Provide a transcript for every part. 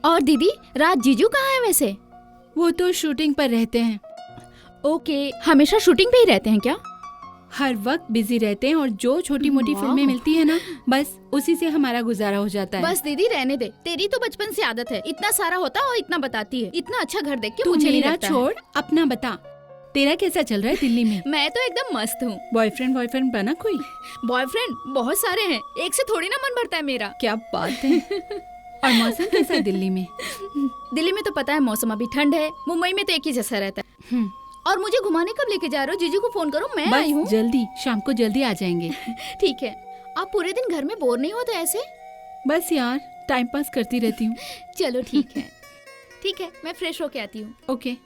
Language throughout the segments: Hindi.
और दीदी, राज जीजू कहाँ है वैसे? वो तो शूटिंग पर रहते हैं। ओके, हमेशा शूटिंग पे ही रहते हैं क्या? हर वक्त बिजी रहते हैं और जो छोटी मोटी वाह। फिल्में मिलती है ना, बस उसी से हमारा गुजारा हो जाता है। बस दीदी रहने दे, तेरी तो बचपन से आदत है, इतना सारा होता है और इतना बताती है। इतना अच्छा घर देख के तू मुझे नहीं मेरा लगता छोड़, अपना बता, तेरा कैसा चल रहा है दिल्ली में? मैं तो एकदम मस्त हूँ। बॉयफ्रेंड बना कोई? बॉयफ्रेंड बहुत सारे हैं, एक से थोड़ी ना मन भरता है मेरा। क्या बात है। और मौसम कैसा है दिल्ली में? दिल्ली में तो पता है मौसम अभी ठंड है, मुंबई में तो एक ही जैसा रहता है। और मुझे घुमाने कब लेके जा रहे हो? जीजू को फोन करो, मैं आई हूँ। बस जल्दी, शाम को जल्दी आ जाएंगे। ठीक है। आप पूरे दिन घर में बोर नहीं होते ऐसे? बस यार, टाइम पास करती रहती हूँ। चलो ठीक है। ठीक है, मैं फ्रेश होके आती हूँ। ओके।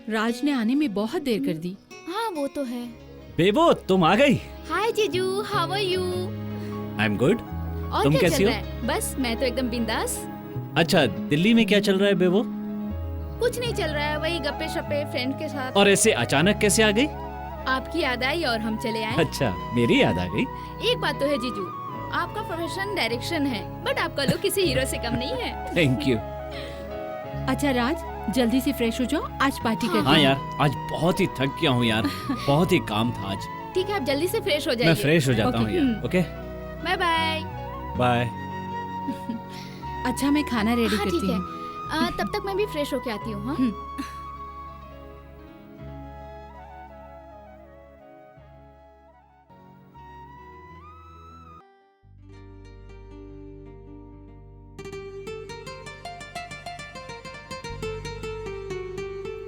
राज ने आने में बहुत देर कर दी। हाँ वो तो है। बेबो, तुम आ गई। हाय जीजू, how are you? I am good. और तुम क्या कैसी चल हो? रहा है? बस मैं तो एकदम बिंदास। अच्छा, दिल्ली में क्या चल रहा है बेबो? कुछ नहीं चल रहा है, वही गप्पे शप्पे फ्रेंड के साथ। और ऐसे अचानक कैसे आ गई? आपकी याद आई और हम चले आए। अच्छा, मेरी याद आ गई। एक बात तो है जीजू, आपका प्रोफेशन डायरेक्शन है, बट आपका लुक किसी हीरो से कम नहीं है। Thank you. अच्छा राज, जल्दी से फ्रेश हो जाओ, आज पार्टी करते हाँ हैं। यार, आज बहुत ही थक गया हूँ यार, बहुत ही काम था आज। ठीक है, आप जल्दी से फ्रेश हो जाइए। मैं फ्रेश हो जाता हूँ ओके। यार। Okay, bye bye. बाय। अच्छा, मैं खाना रेडी हाँ करती ठीक है। हूँ। तब तक मैं भी फ्रेश होके आती हूँ। हाँ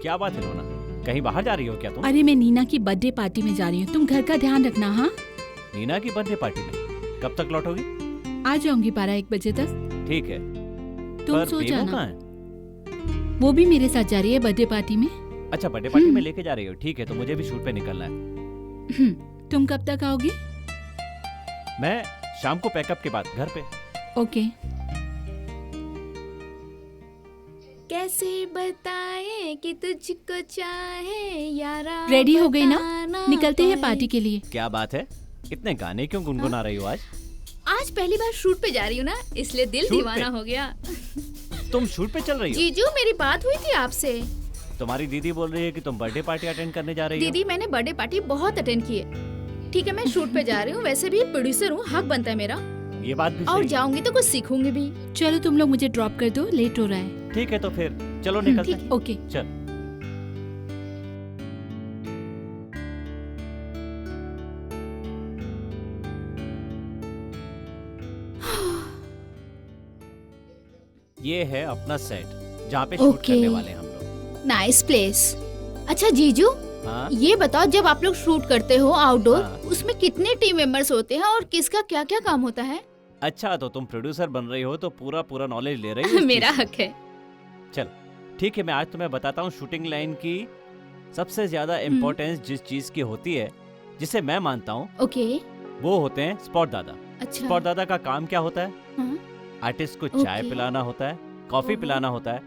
क्या बात है रोना, कहीं बाहर जा रही हो क्या तुम? अरे मैं नीना की बर्थडे पार्टी में जा रही हूँ, तुम घर का ध्यान रखना। हाँ, नीना की बर्थडे पार्टी में? कब तक लौटोगी? आ जाऊंगी 12-1 बजे तक। ठीक है। तुम पर सो बेबो जाना। कहाँ है? वो भी मेरे साथ जा रही है बर्थडे पार्टी में। अच्छा, बर्थडे पार्टी में लेके जा रही हो? ठीक है, तो मुझे भी शूट पे निकलना है। तुम कब तक आओगे? मैं शाम को पैकअप के बाद घर पे। ओके। कैसे बताएं कि तुझको चाहे यारा। रेडी हो गई ना? बताना निकलते हैं पाए। पार्टी के लिए। क्या बात है, इतने गाने क्यों गुनगुना रही हो आज? आज पहली बार शूट पे जा रही हूँ ना, इसलिए दिल शूट दीवाना पे? हो गया। तुम शूट पे चल रही हो? जीजू, मेरी बात हुई थी आपसे। तुम्हारी दीदी बोल रही है कि तुम बर्थडे पार्टी अटेंड करने जा रही हो। दीदी, मैंने बर्थडे पार्टी बहुत अटेंड की है। ठीक है, मैं शूट पे जा रही हूँ, वैसे भी प्रोड्यूसर हूँ, हक बनता है मेरा। ये बात भी और सही। जाऊंगी तो कुछ सीखूंगी भी। चलो तुम लोग मुझे ड्रॉप कर दो, लेट हो रहा है। ठीक है, तो फिर चलो निकलते ठीक हैं। ओके। चल। ये है अपना सेट, जहाँ पे शूट ओके। करने वाले हैं हम लोग। Nice place. अच्छा जीजू, हाँ, ये बताओ, जब आप लोग शूट करते हो आउटडोर, हाँ। उसमें कितने टीम मेंबर्स होते हैं और किसका क्या क्या काम होता है? अच्छा, तो तुम प्रोड्यूसर बन रही हो तो पूरा पूरा नॉलेज ले रही हो इस मेरा चीज़ हक है। की। चल ठीक है, मैं आज तुम्हें बताता हूँ शूटिंग लाइन की सबसे ज्यादा इम्पोर्टेंस जिस चीज की होती है, जिसे मैं मानता हूँ, ओके। वो होते हैं स्पॉट दादा। अच्छा। स्पॉट दादा का काम क्या होता है? हाँ, आर्टिस्ट को चाय ओके। पिलाना होता है, कॉफी ओहो। पिलाना होता है,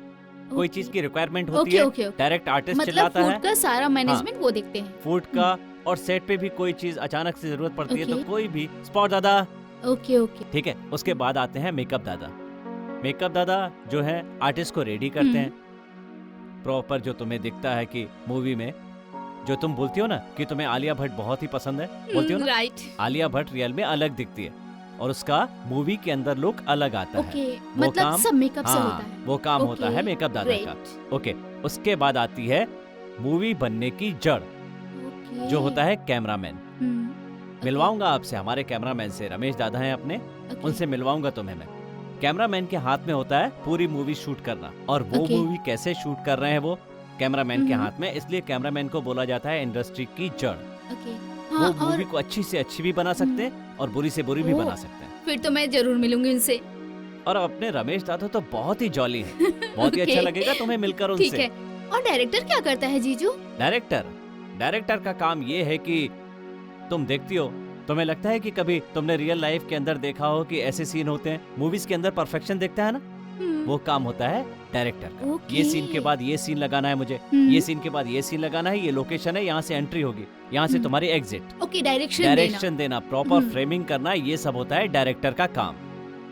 कोई ओके। चीज की रिक्वायरमेंट होती ओके है, ओके ओके। डायरेक्ट आर्टिस्ट मतलब चिल्लाता है। फूड का सारा मैनेजमेंट वो देखते हैं। फूड का और सेट पे भी कोई चीज अचानक से जरूरत पड़ती है तो ओके। कोई भी स्पॉट दादा, ओके ओके। ठीक है। उसके बाद आते हैं मेकअप दादा। मेकअप दादा जो है आर्टिस्ट को रेडी करते हैं प्रॉपर, जो तुम्हें दिखता है कि मूवी में जो तुम बोलती हो ना कि तुम्हें आलिया भट्ट बहुत ही पसंद है, बोलती हो ना, राइट। आलिया भट्ट रियल में अलग दिखती है और उसका मूवी के अंदर लुक अलग आता है। ओके, मतलब सब मेकअप से होता है। वो काम ओके, होता है मेकअप दादा का। ग्रेट। ओके, उसके बाद आती है मूवी बनने की जड़, ओके। जो होता है कैमरामैन। ओके, मिलवाऊंगा आपसे हमारे कैमरामैन से, रमेश दादा हैं अपने, ओके। उनसे मिलवाऊंगा तुम्हें मैं। कैमरामैन के हाथ में होता है पूरी मूवी शूट करना, और वो ओके। मूवी कैसे शूट कर रहे हैं वो कैमरामैन के हम्म। हाथ में, इसलिए कैमरामैन को बोला जाता है इंडस्ट्री की जड़। ओके। वो हाँ, मूवी और को अच्छी से अच्छी भी बना सकते हैं और बुरी से बुरी भी ओ। बना सकते हैं। फिर तो मैं जरूर मिलूंगी उनसे। और अपने रमेश दादा तो बहुत ही जॉली है, बहुत ही ओके। अच्छा लगेगा तुम्हें मिलकर ठीक उनसे। है। और डायरेक्टर क्या करता है जीजू? डायरेक्टर का काम ये है कि तुम देखती हो, तुम्हें लगता है कि कभी तुमने रियल लाइफ के अंदर देखा हो कि ऐसे सीन होते हैं, मूवीज के अंदर परफेक्शन देखता है ना, वो काम होता है डायरेक्टर का। ओके। ये सीन के बाद ये सीन लगाना है मुझे, ये सीन के बाद ये सीन लगाना है, ये लोकेशन है, यहाँ से एंट्री होगी, यहाँ से तुम्हारी एग्जिट, ओके, डायरेक्शन डायरेक्शन देना, प्रॉपर फ्रेमिंग करना, ये सब होता है डायरेक्टर का काम।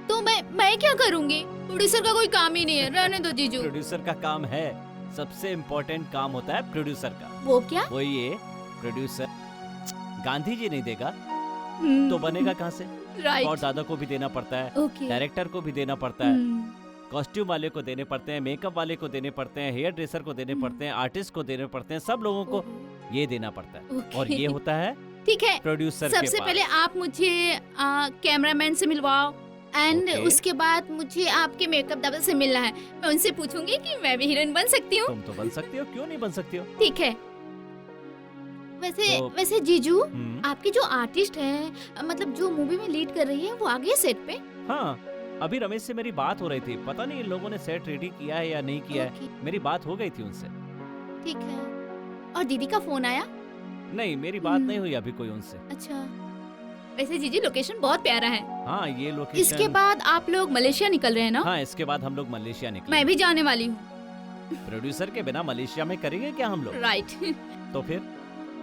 तो मैं क्या करूंगी? प्रोड्यूसर का कोई काम ही नहीं है, रहने दो जीजू। प्रोड्यूसर का काम है, सबसे इम्पोर्टेंट काम होता है प्रोड्यूसर का। वो क्या? वो ये प्रोड्यूसर गांधी जी नहीं देगा तो बनेगा कहाँ से? और राइट। दादा को भी देना पड़ता है, ओके। डायरेक्टर को भी देना पड़ता है, कॉस्ट्यूम वाले को देने पड़ते हैं, मेकअप वाले को देने पड़ते हैं, हेयर ड्रेसर को देने पड़ते हैं, आर्टिस्ट को देने पड़ते हैं, सब लोगों को ये देना पड़ता है। ओके। और ये होता है ठीक है। प्रोड्यूसर के सबसे पास। पहले आप मुझे कैमरामैन से मिलवाओ, एंड ओके। उसके बाद मुझे आपके मेकअप दादा से मिलना है। मैं उनसे पूछूंगी कि मैं भी हीरोइन बन सकती हूँ। तुम तो बन सकती हो, क्यों नहीं बन सकती हो? ठीक है। वैसे तो- वैसे जीजू, हम्म, आपकी जो आर्टिस्ट है, मतलब जो मूवी में लीड कर रही है, वो आ गई है सेट पे? हाँ, अभी रमेश से मेरी बात हो रही थी, पता नहीं इन लोगों ने सेट रेडी किया है या नहीं किया है, ओके, मेरी बात हो गई थी उनसे। ठीक है। और दीदी का फोन आया? नहीं, मेरी बात नहीं हुई अभी कोई उनसे। अच्छा। वैसे जीजू, लोकेशन बहुत प्यारा है। हाँ, ये लोकेशन। इसके बाद आप लोग मलेशिया निकल रहे हैं ना? हाँ, इसके बाद हम लोग मलेशिया निकले। मैं भी जाने वाली हूँ। प्रोड्यूसर के बिना मलेशिया में करेंगे क्या हम लोग? राइट। तो फिर,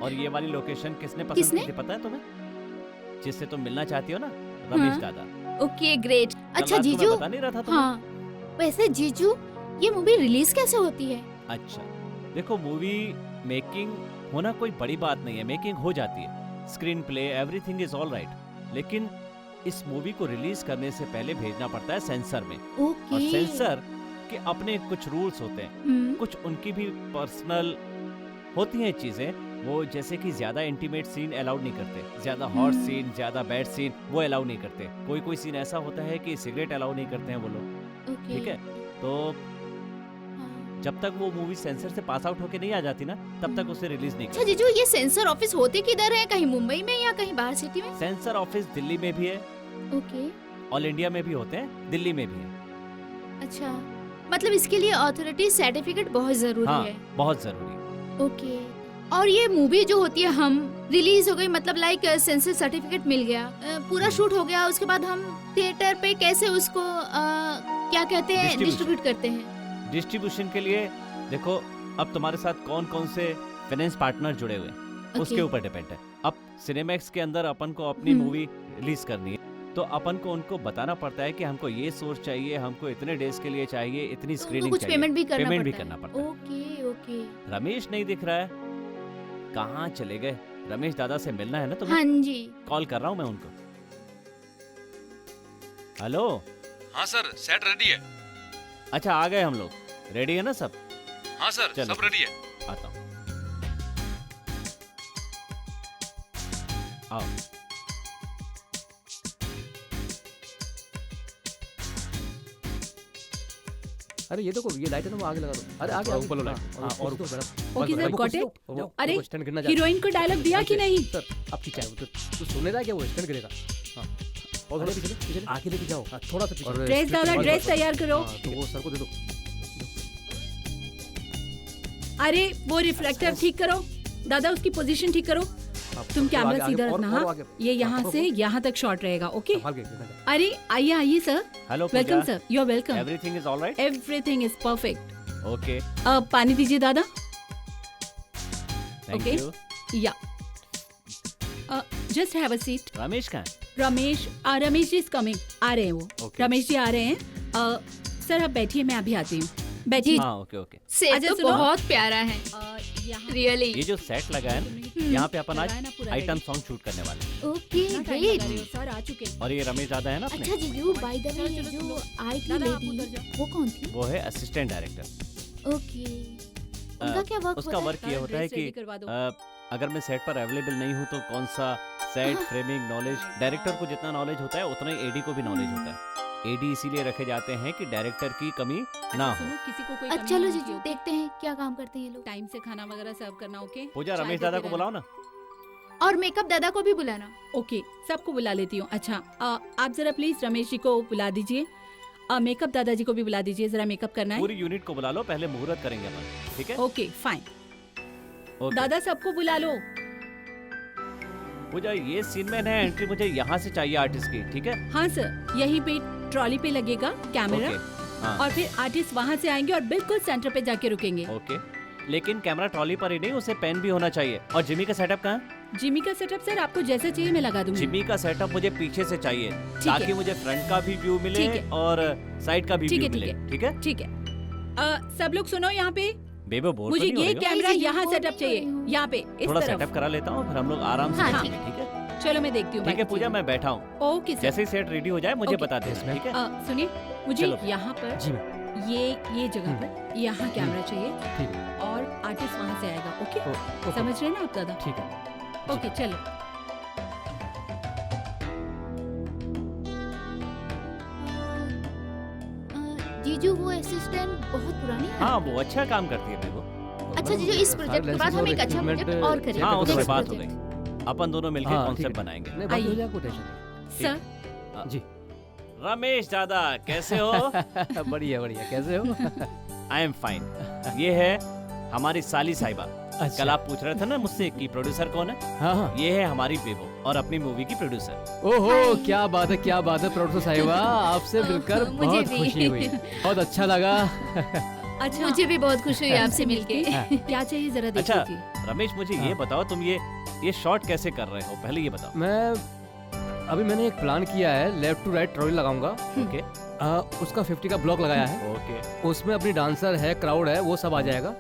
और ये वाली लोकेशन किसने पसंद किसने? की थी पता है तुम्हें? जिससे तुम मिलना चाहती हो ना, रमेश हाँ। दादा। Okay, great. कल अच्छा रात को मैं जीजू, बता नहीं रहा था तुम्हें? हाँ, वैसे जीजू, ये मूवी रिलीज कैसे होती है? अच्छा, देखो, मूवी मेकिंग होना कोई बड़ी बात नहीं है, मेकिंग हो जाती है, screen play everything is all right, लेकिन इस मूवी को रिलीज करने से पहले भेजना पड़ता है सेंसर में। ओके। और सेंसर के अपने कुछ रूल्स होते हैं, कुछ उनकी भी पर्सनल होती हैं चीजें, वो जैसे कि ज्यादा इंटीमेट सीन अलाउड नहीं करते, ज्यादा हॉट सीन, ज्यादा बैड सीन वो अलाउ नहीं करते। कोई कोई सीन ऐसा होता है कि सिगरेट अलाउ नहीं करते हैं वो लोग, ओके। ठीक है? तो हाँ। जब तक वो मूवी सेंसर से पास आउट होके नहीं आ जाती ना, तब तक उसे रिलीज नहीं अच्छा करते। जीजू, ये सेंसर ऑफिस होते किधर है? कहीं मुंबई में या कहीं बाहर सिटी में? सेंसर ऑफिस दिल्ली में भी है, ओके। ऑल इंडिया में भी होते हैं, दिल्ली में भी है। अच्छा, मतलब इसके लिए अथॉरिटी सर्टिफिकेट बहुत जरूरी हाँ, है। बहुत जरूरी। ओके। और ये मूवी जो होती है, हम रिलीज हो गई, मतलब लाइक सेंसर सर्टिफिकेट मिल गया, पूरा शूट हो गया, उसके बाद हम थिएटर पे कैसे उसको क्या कहते हैं, Distribution. डिस्ट्रीब्यूट करते हैं? डिस्ट्रीब्यूशन के लिए देखो, अब तुम्हारे साथ कौन कौन से फाइनेंस पार्टनर जुड़े हुए हैं उसके ऊपर डिपेंड है। अब सिनेमैक्स के अंदर अपन को अपनी मूवी रिलीज करनी है, तो अपन को उनको बताना पड़ता है कि हमको ये सोर्स चाहिए, हमको इतने डेज के लिए चाहिए, इतनी तो स्क्रीनिंग कुछ चाहिए, पेमेंट भी करना पेमेंट भी पड़ता करना है। पड़ता है। Okay okay. रमेश नहीं दिख रहा है, कहाँ चले गए? रमेश दादा से मिलना है ना तुम्हें? हाँ जी। कॉल कर रहा हूँ मैं उनको। हेलो। हाँ सर, सेट रेडी है। अच्छा, आ गए हम लोग, रेडी है ना सब? हाँ सर, चलो। सब रेडी है। आता हूँ, आओ। अरे ये देखो, ये लाइट है ना, वो आगे लगा दो। अरे आगे ऊपर लो लाइट। हाँ, और ऊपर ओके सर, गॉट इट। अरे, वो स्टैंड गिरना जा रहा है। हीरोइन को डायलॉग दिया कि नहीं? सर, आपकी चाय वो तो सुन रहा है क्या? वो स्टैंड गिरेगा। हाँ, और थोड़ा पीछे पीछे आगे लेके जाओ। हाँ, थोड़ा सा पीछे। ड्रेस दादा, ड्रेस तैयार करो। हाँ, तो वो सर को दे दो। अरे वो रिफ्लेक्टर ठीक करो दादा, उसकी पोजीशन ठीक करो। तुम कैमरा आगे- सीधा और- रखना, और हाँ? आगे- ये यहाँ हाँ, से यहाँ तक शॉट रहेगा, ओके? संभाल के देखना क्या। अरे आइए आइए sir, hello welcome sir, you are welcome. Everything is alright? Everything is perfect. Okay, पानी दीजिए दादा। Thank Okay. You. Yeah just have a seat. Ramesh कहाँ है? रमेश जी इज कमिंग, आ रहे हैं वो। Okay. रमेश जी आ रहे हैं। सर आप बैठिए, मैं अभी आती हूँ। बैठिए। हाँ, ओके ओके। सेट अच्छा, तो सुनो। बहुत प्यारा है, यहाँ रियली। ये जो सेट लगा है ना, यहाँ पे अपन आज लगाया ना पूरा आइटम ready। सॉन्ग शूट करने वाले हैं। ओके कितना time लगा रहे ग्रेट। हो? सर आ चुके हैं। और ये रमेश दादा है ना अच्छा अपने, जीजू, बाय द वे चलो, चलो, जो चलो। आई थी दादा, आप लेडी, उधर जाओ। वो कौन थी? वो है असिस्टेंट डायरेक्टर। ओके, उनका क्या वर्क उसका होता है? वर्क ये होता है ड्रेस रेडी कि करवा दो। अगर मैं सेट पर अवेलेबल नहीं हूँ तो कौन सा सेट हाँ। फ्रेमिंग नॉलेज, डायरेक्टर को जितना नॉलेज होता है उतना ही एडी को भी नॉलेज होता है। एडी इसीलिए रखे जाते हैं कि डायरेक्टर की कमी ना हो। सुनो, किसी को कोई अच्छा कमी चलो नहीं जीजू, होती, देखते हैं क्या काम करते हैं ये लोग। टाइम से खाना वगैरह सर्व करना, ओके? पूजा, चाय रमेश देते दादा को रहना। बुलाओ ना। और मेकअप दादा को भी बुलाना। ओके, सबको बुला लेती हूँ। अच्छा आप जरा प्लीज रमेश जी को बुला दीजिए। मेकअप दादाजी को भी बुला दीजिए, जरा मेकअप करना है। पूरी यूनिट को बुला लो, पहले मुहूर्त करेंगे अपन, ठीक है? Okay fine. ओके। दादा सबको बुला लो। पूजा, ये सीन में नया एंट्री मुझे यहाँ से चाहिए आर्टिस्ट की, ठीक है? हाँ सर, यहीं पे ट्रॉली पे लगेगा कैमरा, ओके, हाँ, और फिर आर्टिस्ट वहाँ से आएंगे और बिल्कुल सेंटर पे जाके रुकेंगे। ओके। लेकिन कैमरा ट्रॉली पर ही नहीं, उसे पेन भी होना चाहिए। और जिमी का सेटअप कहाँ है? जिमी का सेटअप सर आपको जैसा चाहिए मैं लगा दूंगी। जिमी का सेटअप मुझे पीछे से चाहिए, ताकि है। मुझे फ्रंट का भी व्यू मिले ठीक है। और साइड का भी ठीक व्यू है, मिले, ठीक ठीक है? ठीक है। सब लोग सुनो, यहाँ पे बेबो बोर तो मुझे नहीं हो ये रही हो? कैमरा नहीं, जी, यहाँ बोर सेटअप नहीं चाहिए, हो रही हूँ। यहाँ पे इस थोड़ा तरफ। सेटअप करा लेता हूँ, फिर हम लोग आराम से हाँ, देखेंगे, ठीक है? चलो मैं देखती हूँ। ठीक है बाकी पूजा, चीजें। मैं बैठा हूँ। Okay sir. जैसे ही सेट रेडी हो जाए मुझे ओके। बता देना, ठीक है? सुनिए, मुझे चलो। यहाँ पर जी मैम, ये जगह पर यहाँ कैमरा चाहिए, ठीक है। और आर्टिस्ट वहाँ से आएगा, ओके? ओके, समझ रहे हैं ना आप दादा? ठीक है। ओके चलो। जीजू, वो असिस्टेंट बहुत पुरानी है। हाँ, वो अच्छा काम करती है बेबो। अच्छा जीजू, इस प्रोजेक्ट के बाद हम एक अच्छा प्रोजेक्ट और करेंगे। हाँ, उससे Next बात हो project। गई। अपन दोनों मिलकर हाँ, कॉन्सेप्ट ठीक है। बनाएंगे। नहीं, बात हो आइए। जाए, कोई टेंशन नहीं। सर जी। रमेश दादा, कैसे हो? बढ़िया बढ़िया, कैसे हो? I am fine. ये है हमारी साली साहिबा। कल आप पूछ रहे थे ना मुझसे कि प्रोड्यूसर कौन है? हाँ हाँ। ये है हमारी बेबो और अपनी मूवी की प्रोड्यूसर। ओहो, हाय। क्या बात है, क्या बात है प्रोड्यूसर साहिबा, आपसे मिलकर मुझे बहुत भी। खुशी हुई, बहुत अच्छा लगा। अच्छा, मुझे भी बहुत खुशी हुई आपसे मिलके। क्या चाहिए जरा देख अच्छा, लीजिए। रमेश मुझे ये हाँ। बताओ, तुम ये शॉट कैसे कर रहे हो? पहले ये बताओ। अभी मैंने एक प्लान किया है, लेफ्ट टू राइट ट्रॉली लगाऊंगा। ओके उसका 50 का ब्लॉक लगाया है, ओके उसमें अपनी डांसर है, क्राउड है, वो सब आ जाएगा।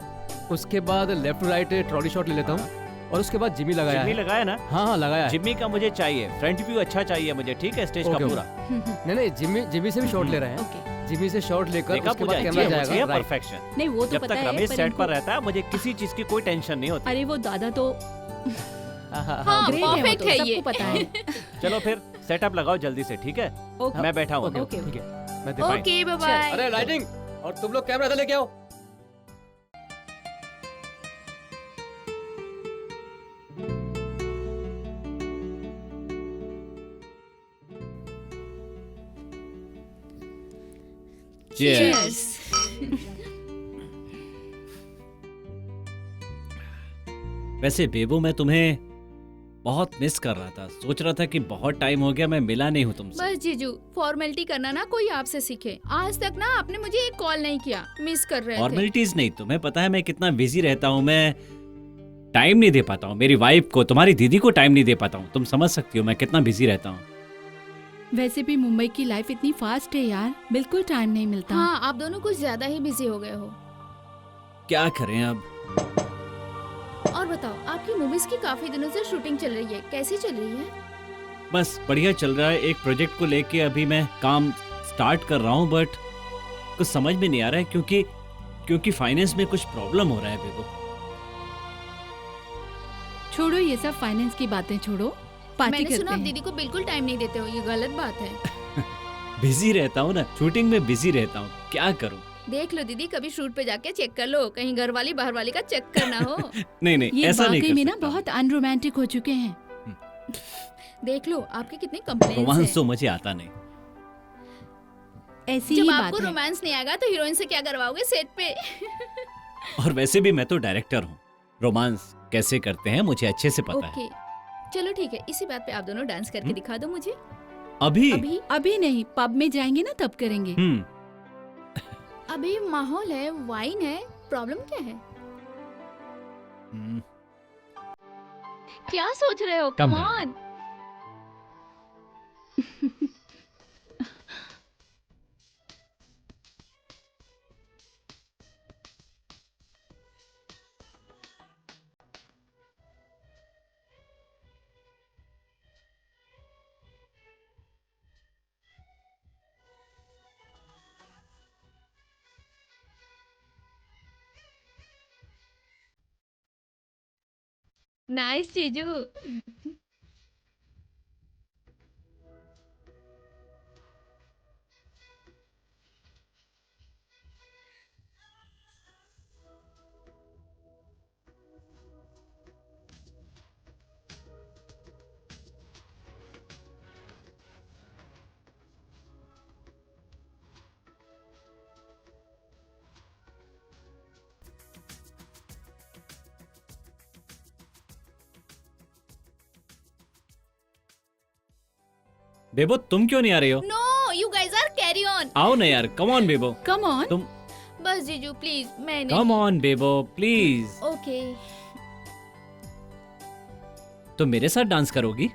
उसके बाद left to right trolley shot ले लेता हूँ, और उसके बाद जिमी लगाया जिम्मी है। लगाया ना? हाँ हाँ लगाया है। जिम्मी का मुझे चाहिए, फ्रंट व्यू अच्छा चाहिए मुझे, ठीक है? स्टेज का ओके, पूरा। नहीं नहीं, जिमी से भी शॉट ले रहे हैं। ओके, जिमी से शॉट लेकर देखा उसके पूजा, बाद कैमरा ये जाएगा राइट। परफेक्शन। नहीं वो तो जब पता तक है, रमेश पर सेट इनको- पर रहता है मुझे किसी चीज की कोई टेंशन नहीं होती। अरे वो दादा तो हाँ, ग्रेट है, वो perfect तो, है सबको ये। पता है। चलो फिर सेटअप लगाओ जल्दी से, ठीक है? ओके मैं बैठा हूँ। ओके ओके, ठीक है, मैं देखता हूँ। Okay bye bye. अरे लाइटिंग, और तुम लोग कैमरा से लेके आओ। Cheers। वैसे बेबो, मैं तुम्हें बहुत मिस कर रहा था। सोच रहा था कि बहुत टाइम हो गया मैं मिला नहीं हूँ तुमसे। बस जीजू, फॉर्मेलिटी करना ना कोई आपसे सीखे। आज तक ना आपने मुझे एक कॉल नहीं किया, मिस कर रहे थे। फॉर्मेलिटीज नहीं, तुम्हें पता है मैं कितना बिजी रहता हूँ। मैं टाइम नहीं दे पाता हूँ मेरी वाइफ को, तुम्हारी दीदी को टाइम नहीं दे पाता हूँ। तुम समझ सकती हो मैं कितना बिजी रहता हूँ। वैसे भी मुंबई की लाइफ इतनी फास्ट है यार, बिल्कुल टाइम नहीं मिलता। हाँ, आप दोनों कुछ ज्यादा ही बिजी हो गए हो। क्या करें अब? और बताओ, आपकी मूवीज की काफी दिनों से शूटिंग चल रही है, कैसी चल रही है? बस बढ़िया चल रहा है। एक प्रोजेक्ट को लेके अभी मैं काम स्टार्ट कर रहा हूँ, बट कुछ समझ में नहीं आ रहा है क्योंकि फाइनेंस में कुछ प्रॉब्लम हो रहा है बेबो। छोड़ो ये सब फाइनेंस की बातें, छोड़ो पार्टी मैंने करते सुना आप हैं। दीदी को बिल्कुल टाइम नहीं देते हो, ये गलत बात है। बिजी रहता हूँ ना, शूटिंग में बिजी रहता हूँ, क्या करूँ? देख लो दीदी, कभी शूट पे जाके चेक कर लो, कहीं घर वाली बाहर वाली का चक्कर ना हो। नहीं ये ऐसा नहीं वाकई कर में ना सकता। बहुत अनरोमांटिक हो चुके हैं। देख लो आपके कितने कंप्लेंट्स रोमांस हैं। तो मुझे आता नहीं। ऐसी जब ही आपको बात है। रोमांस नहीं आएगा तो हीरोइन से क्या करवाओगे सेट पे? और वैसे भी मैं तो डायरेक्टर हूँ, रोमांस कैसे करते हैं मुझे अच्छे से पता है। ओके, चलो ठीक है, इसी बात पे आप दोनों डांस करके दिखा दो मुझे। अभी अभी अभी नहीं, पब में जाएंगे ना तब करेंगे। अभी माहौल है, वाइन है, प्रॉब्लम क्या है? क्या सोच रहे हो? Come come on. नाइस जीजू। बेबो तुम क्यों नहीं आ रही हो? No, you guys are carry on. आओ ना यार, come on Bebo. Come on. तुम बस जीजू प्लीज, मैं नहीं। Come on Bebo please. Okay, तुम मेरे साथ डांस करोगी?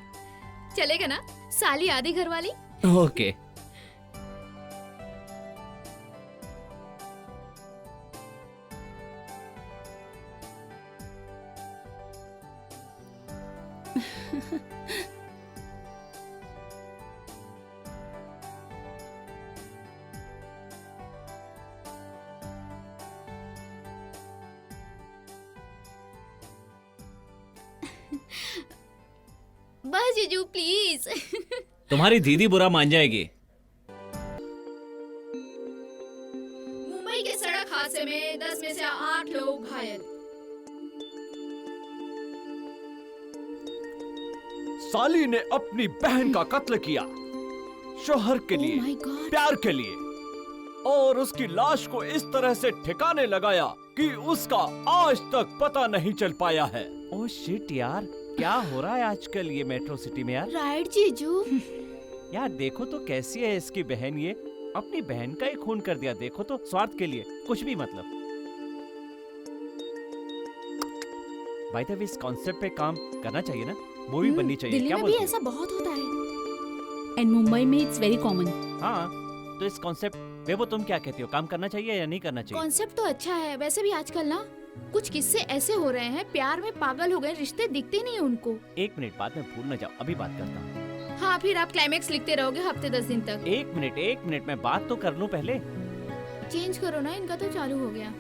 चलेगा ना? साली आधी घर वाली। ओके। बस जीजू प्लीज। तुम्हारी दीदी बुरा मान जाएगी। मुंबई के सड़क हादसे में 10 में से 8 लोग घायल। साली ने अपनी बहन का कत्ल किया, शोहर के लिए, माय गॉड। प्यार के लिए, और उसकी लाश को इस तरह से ठिकाने लगाया कि उसका आज तक पता नहीं चल पाया है। ओह शिट यार, क्या हो रहा है आजकल ये मेट्रो सिटी में यार? राइट जीजू। यार देखो तो कैसी है इसकी बहन, ये अपनी बहन का ही खून कर दिया। देखो तो, स्वार्थ के लिए कुछ भी मतलब। बाय द वे इस कॉन्सेप्ट पे काम करना चाहिए ना, मूवी बननी चाहिए। दिल्ली क्या में भी बोलती हो? ऐसा बहुत होता है। एंड मुंबई में इट्स वेरी कॉमन। हाँ, तो इस कॉन्सेप्ट बेबो तुम क्या कहती हो, काम करना चाहिए या नहीं करना चाहिए? कॉन्सेप्ट तो अच्छा है, वैसे भी आजकल ना कुछ किस्से ऐसे हो रहे हैं, प्यार में पागल हो गए, रिश्ते दिखते नहीं उनको। 1 मिनट, बाद में भूल न जाओ, अभी बात करता हूँ। हाँ, फिर आप क्लाइमेक्स लिखते रहोगे हफ्ते 10 दिन तक। 1 मिनट मैं बात तो कर लूँ पहले। चेंज करो ना, इनका तो चालू हो गया।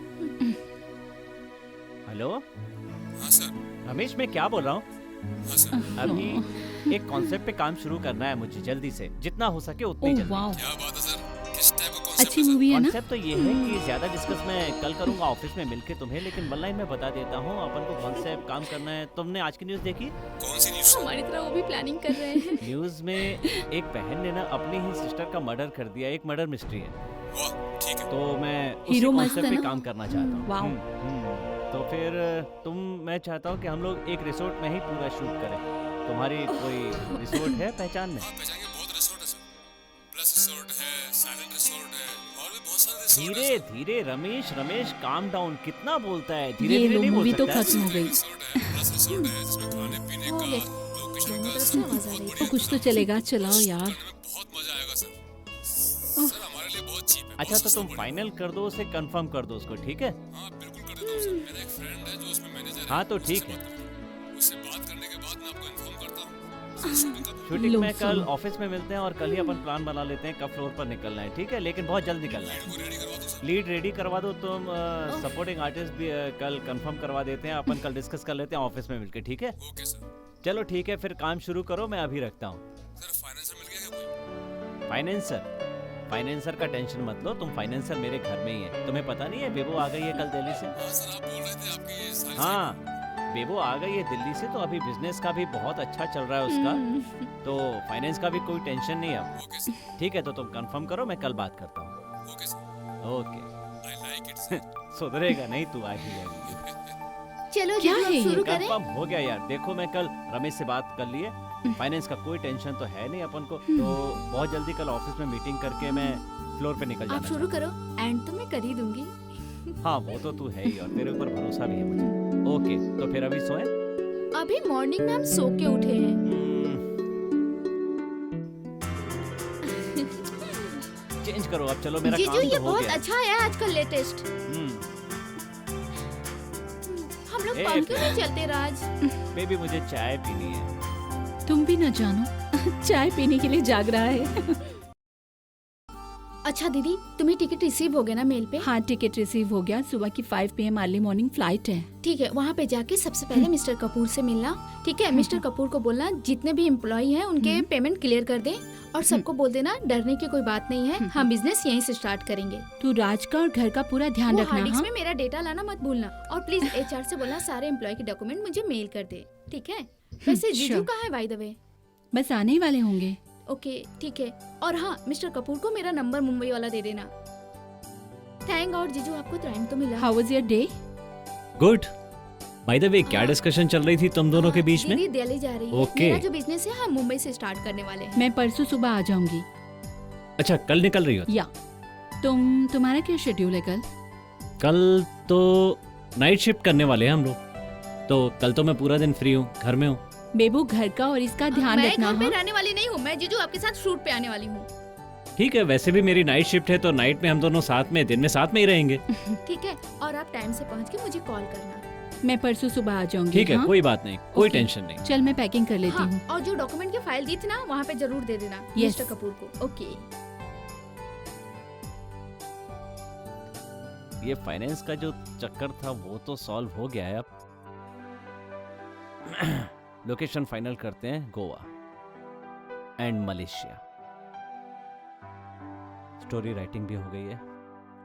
हेलो हाँ सर। रमेश, मैं क्या बोल रहा हूँ? हाँ सर। अभी एक कॉन्सेप्ट पे काम शुरू करना है मुझे, जल्दी से, जितना हो सके उतनी ओह जल्दी। वाओ, क्या बात है सर, किस टाइप का कॉन्सेप्ट अच्छी है सर? मूवी है ना। कॉन्सेप्ट तो ये है कि ज्यादा डिस्कस मैं कल करूंगा ऑफिस में मिलके तुम्हें, लेकिन वन लाइन में बता देता हूँ अपन को कॉन्सेप्ट काम करना है। तुमने आज की न्यूज़ देखी? कौन सी न्यूज़? हमारी तरह वो भी प्लानिंग कर रहे हैं। न्यूज़ में एक बहन ने ना अपनी ही सिस्टर का मर्डर कर दिया, एक मर्डर मिस्ट्री है। वाह, ठीक है। तो मैं उसी हीरो मस्त कॉन्सेप्ट है पे ना? काम करना चाहता हूँ। वाओ। तो फिर मैं चाहता हूँ कि हम लोग एक रिसोर्ट में ही पूरा शूट करें। तुम्हारी कोई रिसोर्ट है पहचान में? हाँ, पहचान के बहुत रिसोर्ट है सर। प्लस रिसोर्ट है, साइलेंट रिसोर्ट है, और भी बहुत सारे रिसोर्ट है धीरे सर। धीरे रमेश काम डाउन, कितना बोलता है? धीरे ये धीरे लो नहीं बोल मूवी तो सकता है? खत्म हो गई। रिसोर्ट है, प्लस रिसोर्ट है, जिसमें खाने पीने हो का, गए। लोकेशन दोनों का तरफ से सब आवाज आ बहुत रही बढ़िया तो कुछ तो चलेगा, चलाओ यार। करने में बहुत मजा आएगा सर। सर हमारे लिए बहुत चीप है। अच्छा बहुत तो सस्ता तुम पड़ेगा। फाइनल कर दो, उसे कंफर्म कर दो उसको, ठीक है? हाँ बिल्कुल कर देता हूँ सर। मेरा एक फ्रेंड है जो उसमें मैनेजर है। हाँ, तो उससे ठीक है। बात करें। उससे बात करने के बाद मैं आपको इन्फॉर्म करता हूँ। सर शूटिंग कब? शूटिंग लो में कल सुनो। ऑफिस में मिलते हैं और कल ही अपन प्लान बना लेते हैं कब फ्लोर पर निकलना है, ठीक है? लेकिन बहुत जल्द निकलना है। को रेडी करवा दो सर। लीड रेडी करवा दो तुम, सपोर्टिंग आर्टिस्ट भी कल कंफर्म करवा देते हैं। अपन कल डिस्कस कर लेते हैं ऑफिस में मिलके, ठीक है? Okay sir. चलो ठीक है, फिर काम शुरू करो, मैं अभी रखता हूँ। सर फाइनेंसर मिल गया क्या कोई? फाइनेंसर का टेंशन मत लो, तुम फाइनेंसर मेरे घर में ही है। तुम्हें पता नहीं है बेबो आ गई है कल दिल्ली से? हाँ सर, आप बोल रहे थे आपकी ये सारी हाँ, बेबो आ गई है दिल्ली से, तो अभी बिजनेस का भी बहुत अच्छा चल रहा है उसका, तो फाइनेंस का भी कोई टेंशन नहीं है अब। Okay sir. ठीक है, तो तुम कंफर्म करो, मैं कल बात करता हूँ। Okay sir. Okay. I like it sir. सुधरेगा नहीं तू, आ ही जाएगी। चलो क्या जीजू है अब ये? शुरू करें। कंफर्म हो गया यार। देखो मैं कल रमेश से बात कर लिए, फाइनेंस का कोई टेंशन तो है नहीं अपन को, तो बहुत जल्दी कल ऑफिस में मीटिंग करके मैं फ्लोर पे निकल आप जाना शुरू चाहता करो, एंड तो मैं कर ही दूंगी। हूं। हाँ वो तो तू है ही और तेरे ऊपर भरोसा भी है मुझे। ओके तो फिर अभी सोए? अभी मॉर्निंग में हम सो के उठे हैं। चेंज करो अब, चलो मेरा जीजू काम ये तो हो बहुत गया। अच्छा है आजकल लेटेस्ट। हम लोग ए, कॉल क्यों नहीं चलते राज? बेबी मुझे चाय पीनी है। तुम भी न जानो चाय पीने के लिए जाग रहा है। अच्छा दीदी, तुम्हें टिकट रिसीव हो गया ना मेल पे? हाँ टिकट रिसीव हो गया। सुबह की 5 PM अर्ली मॉर्निंग फ्लाइट है। ठीक है, वहाँ पे जाके सबसे पहले मिस्टर कपूर से मिलना। ठीक है, मिस्टर कपूर को बोलना जितने भी एम्प्लॉय हैं उनके पेमेंट क्लियर कर दें और सबको बोल देना डरने की कोई बात नहीं है, हम बिजनेस यहीं से स्टार्ट करेंगे। तू राज का और घर का पूरा ध्यान वो रखना। हार्ड डिस्क हाँ? में मेरा डेटा लाना मत भूलना और प्लीज HR से बोलना सारे एम्प्लॉय के डॉक्यूमेंट मुझे मेल कर दे। ठीक है? वैसे जीजू sure. कहाँ है बाय द वे? बस आने ही वाले होंगे। ओके ठीक है। और हाँ, मिस्टर कपूर को मेरा नंबर मुंबई वाला दे देना। थैंक गॉड जीजू आपको टाइम तो मिला। How was your day? Good. Bye the वे क्या डिस्कशन चल रही थी तुम दोनों के बीच में? दीदी दिल्ली जा रही है। Okay. मेरा जो बिजनेस है हम मुंबई से स्टार्ट करने वाले हैं। मैं परसों सुबह आ जाऊंगी। अच्छा कल निकल रही हो? या तुम्हारा क्या शेड्यूल है कल? कल तो नाइट शिफ्ट करने वाले हैं हम लोग, तो कल तो मैं पूरा दिन फ्री हूँ, घर में हूँ। बेबू घर का और इसका ध्यान मैं रखना। घर पे हाँ? रहने वाली नहीं हूँ, मैं जीजू आपके साथ शूट पे आने वाली हूँ। ठीक है, वैसे भी मेरी नाइट शिफ्ट है तो नाइट में हम दोनों साथ में, दिन में साथ में ही रहेंगे। ठीक है, और आप टाइम से पहुँच के मुझे कॉल करना। मैं परसों सुबह आ जाऊंगी। ठीक है हाँ? कोई बात नहीं, कोई Okay. टेंशन नहीं। चल मैं पैकिंग कर लेती हाँ, हूँ। और जो डॉक्यूमेंट की फाइल दी थी ना वहाँ पे जरूर दे देना Yes. मिस्टर कपूर को। ओके। ये फाइनेंस का जो चक्कर था वो तो सॉल्व हो गया है। अब लोकेशन फाइनल करते हैं, Goa and Malaysia. Story writing भी हो गई है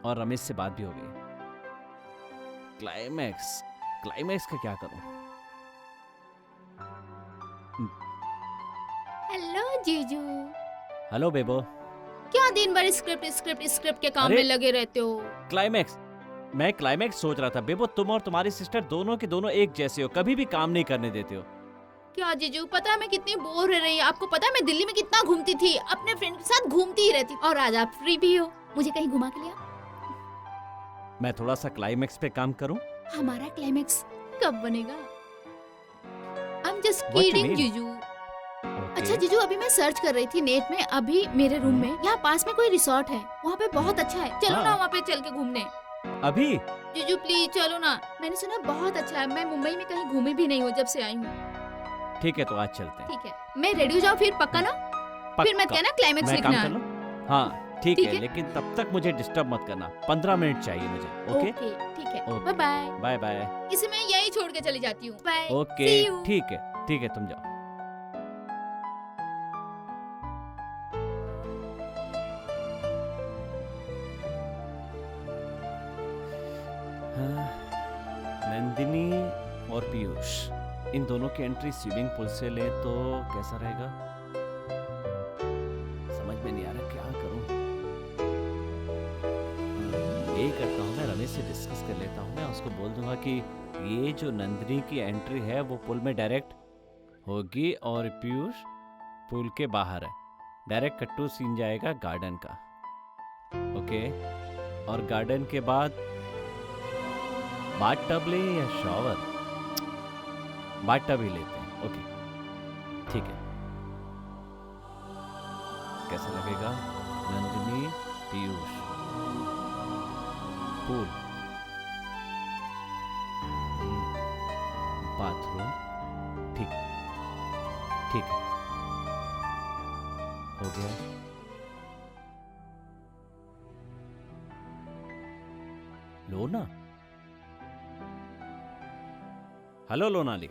और रमेश से बात भी हो गई है। क्लाइमैक्स का क्या करूं? हेलो जीजू। हेलो बेबो। क्या दिन भर स्क्रिप्ट के काम अरे! में लगे रहते हो? मैं क्लाइमैक्स सोच रहा था। बेबो तुम और तुम्हारी सिस्टर दोनों के दोनों एक जैसे हो, कभी भी काम नहीं करने देते हो। क्या जीजू, पता है मैं कितनी बोर रह रही हूँ? आपको पता है मैं दिल्ली में कितना घूमती थी, अपने फ्रेंड के साथ घूमती ही रहती, और आज आप फ्री भी हो, मुझे कहीं घुमा के लिया। मैं थोड़ा सा क्लाइमैक्स पे काम करूं? हमारा क्लाइमैक्स कब बनेगा? I'm just What you kidding mean? जीजू। Okay. अच्छा जीजू, अभी मैं सर्च कर रही थी नेट में, अभी मेरे रूम में यहाँ पास में कोई रिसोर्ट है, वहाँ पे बहुत अच्छा है, चलो हाँ। ना वहाँ पे चल के घूमने। अभी? जीजू प्लीज चलो ना, मैंने सुना बहुत अच्छा है, मैं मुंबई में कहीं घूमी भी नहीं हूँ जब से आई हूँ। ठीक है तो आज चलते हैं। ठीक है, मैं रेडी हो जाऊँ फिर पक्का ना? फिर मत पक्का। कहना क्लाइमैक्स मैं काम लिखना। कर लूं? हाँ ठीक ठीक है, है। लेकिन तब तक मुझे डिस्टर्ब मत करना। 15 मिनट चाहिए मुझे। ओके ठीक है, okay. Bye bye. Bye bye. इसे मैं यही छोड़ के चली जाती हूँ, बाय। Okay See you. ठीक है तुम जाओ। हाँ, नंदिनी और पीयूष, इन दोनों की एंट्री स्विमिंग पूल से ले तो कैसा रहेगा? समझ में नहीं आ रहा क्या करूं। यही करता हूँ, मैं रमेश से डिस्कस कर लेता हूँ। मैं उसको बोल दूंगा कि ये जो नंदिनी की एंट्री है वो पुल में डायरेक्ट होगी और पीयूष पुल के बाहर है। डायरेक्ट कट्टू सीन जाएगा गार्डन का। ओके, और गार्डन के बाद बाथ-टब ले या शॉवर? बाथ-टब ही लेते हैं। ओके ठीक है। कैसा लगेगा? नंदिनी पीयूष पूल, बाथरूम, ठीक ठीक है, हो गया। लोना, हेलो लोनाली।